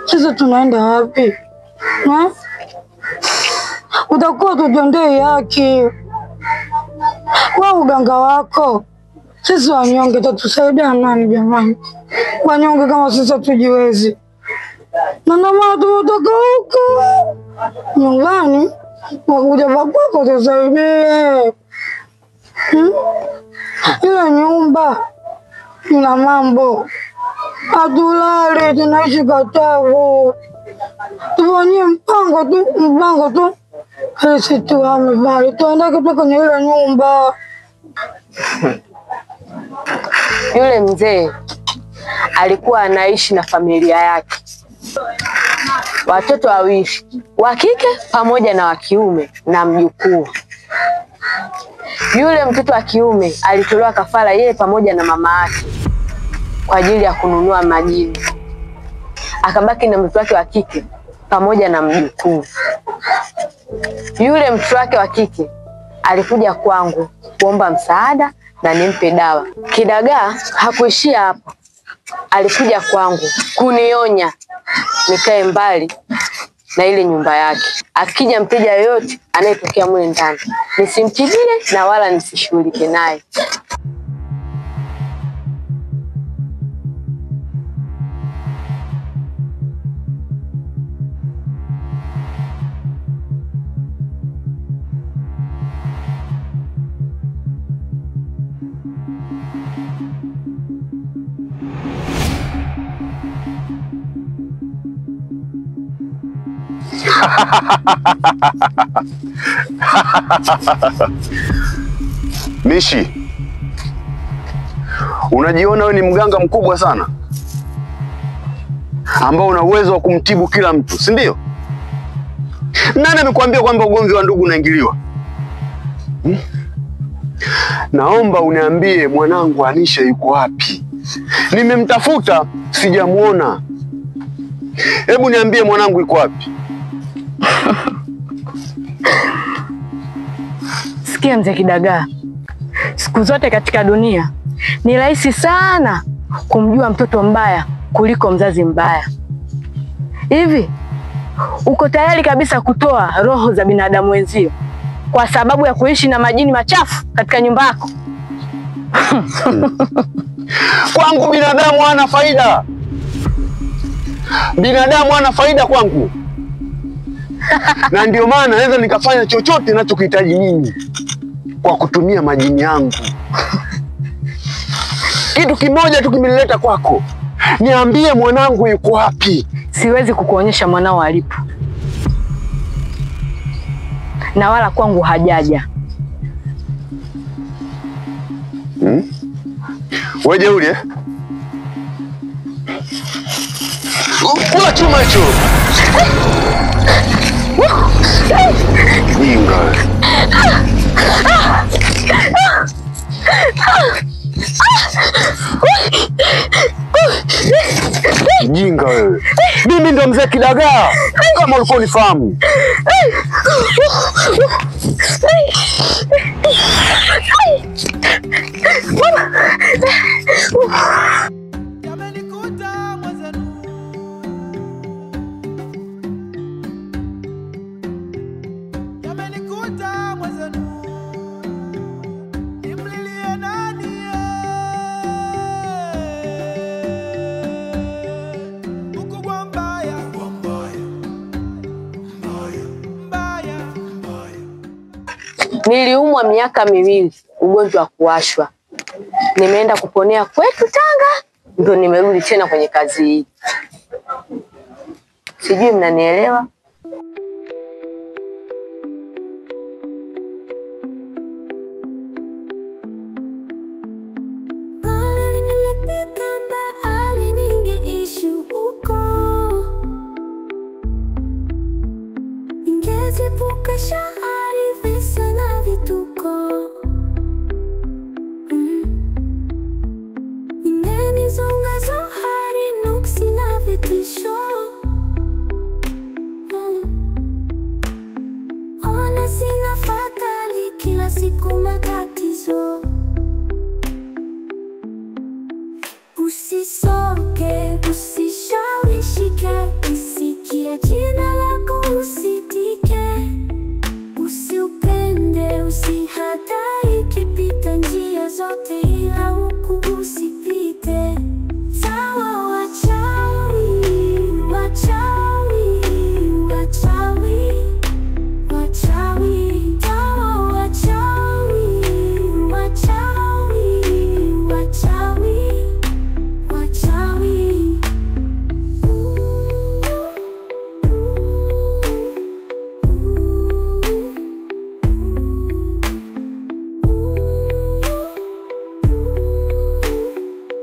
sasa tunaenda wapi? Utakuwa tutendee haki. Kwa uganga wako sisi wanyonge tatusaidia nani jamani? Wanyonge kama sisi tujiwezi. Na ndio maana tumetoka huko nyumbani wakuja kwako tusaidie. Ile nyumba ina mambo. Hatulali, tunaishi Katavu. Tufanyie mpango tu. Sisi tuhame bali tuende kutoka kwenye ile nyumba. Yule mzee alikuwa anaishi na familia yake. Watoto wawili, wa kike pamoja na wa kiume na mjukuu. Yule mtoto wa kiume alitolewa kafara yeye pamoja na mama yake kwa ajili ya kununua majini. akabaki na mtoto wake wa kike pamoja na mjukuu. Yule mtoto wake wa kike alikuja kwangu kuomba msaada na nimpe dawa. Kidagaa hakuishia hapo, alikuja kwangu kunionya nikae mbali na ile nyumba yake. Akija mteja yoyote anayetokea mule ndani nisimtibie na wala nisishughulike naye. Mishi, unajiona wewe ni mganga mkubwa sana ambao una uwezo wa kumtibu kila mtu, si ndio? Nani amekwambia kwamba ugomvi wa ndugu unaingiliwa? Naomba uniambie mwanangu Anisha yuko wapi? Nimemtafuta sijamuona. Hebu niambie mwanangu yuko wapi? Sikia mzee Kidagaa, siku zote katika dunia ni rahisi sana kumjua mtoto mbaya kuliko mzazi mbaya. Hivi uko tayari kabisa kutoa roho za binadamu wenzio kwa sababu ya kuishi na majini machafu katika nyumba yako? Kwangu binadamu hana faida. Binadamu hana faida kwangu. Na ndio maana naweza nikafanya chochote ninachokihitaji mimi kwa kutumia majini yangu. Kitu kimoja tu kimenileta kwako. Niambie mwanangu yuko wapi? Siwezi kukuonyesha mwanao alipo. Na wala kwangu hajaja. Wewe ule? Kula chuma hicho. Jinga. Jinga wewe. Mimi ndo mzee Kidagaa kama ulikuwa unifahamu. Niliumwa miaka miwili ugonjwa wa kuwashwa. Nimeenda kuponea kwetu Tanga, ndio nimerudi tena kwenye kazi hii. Sijui mnanielewa? Usisoke, usishawishike, usikie jina lako usitike, usiupende, usihadai, kipita njia zote.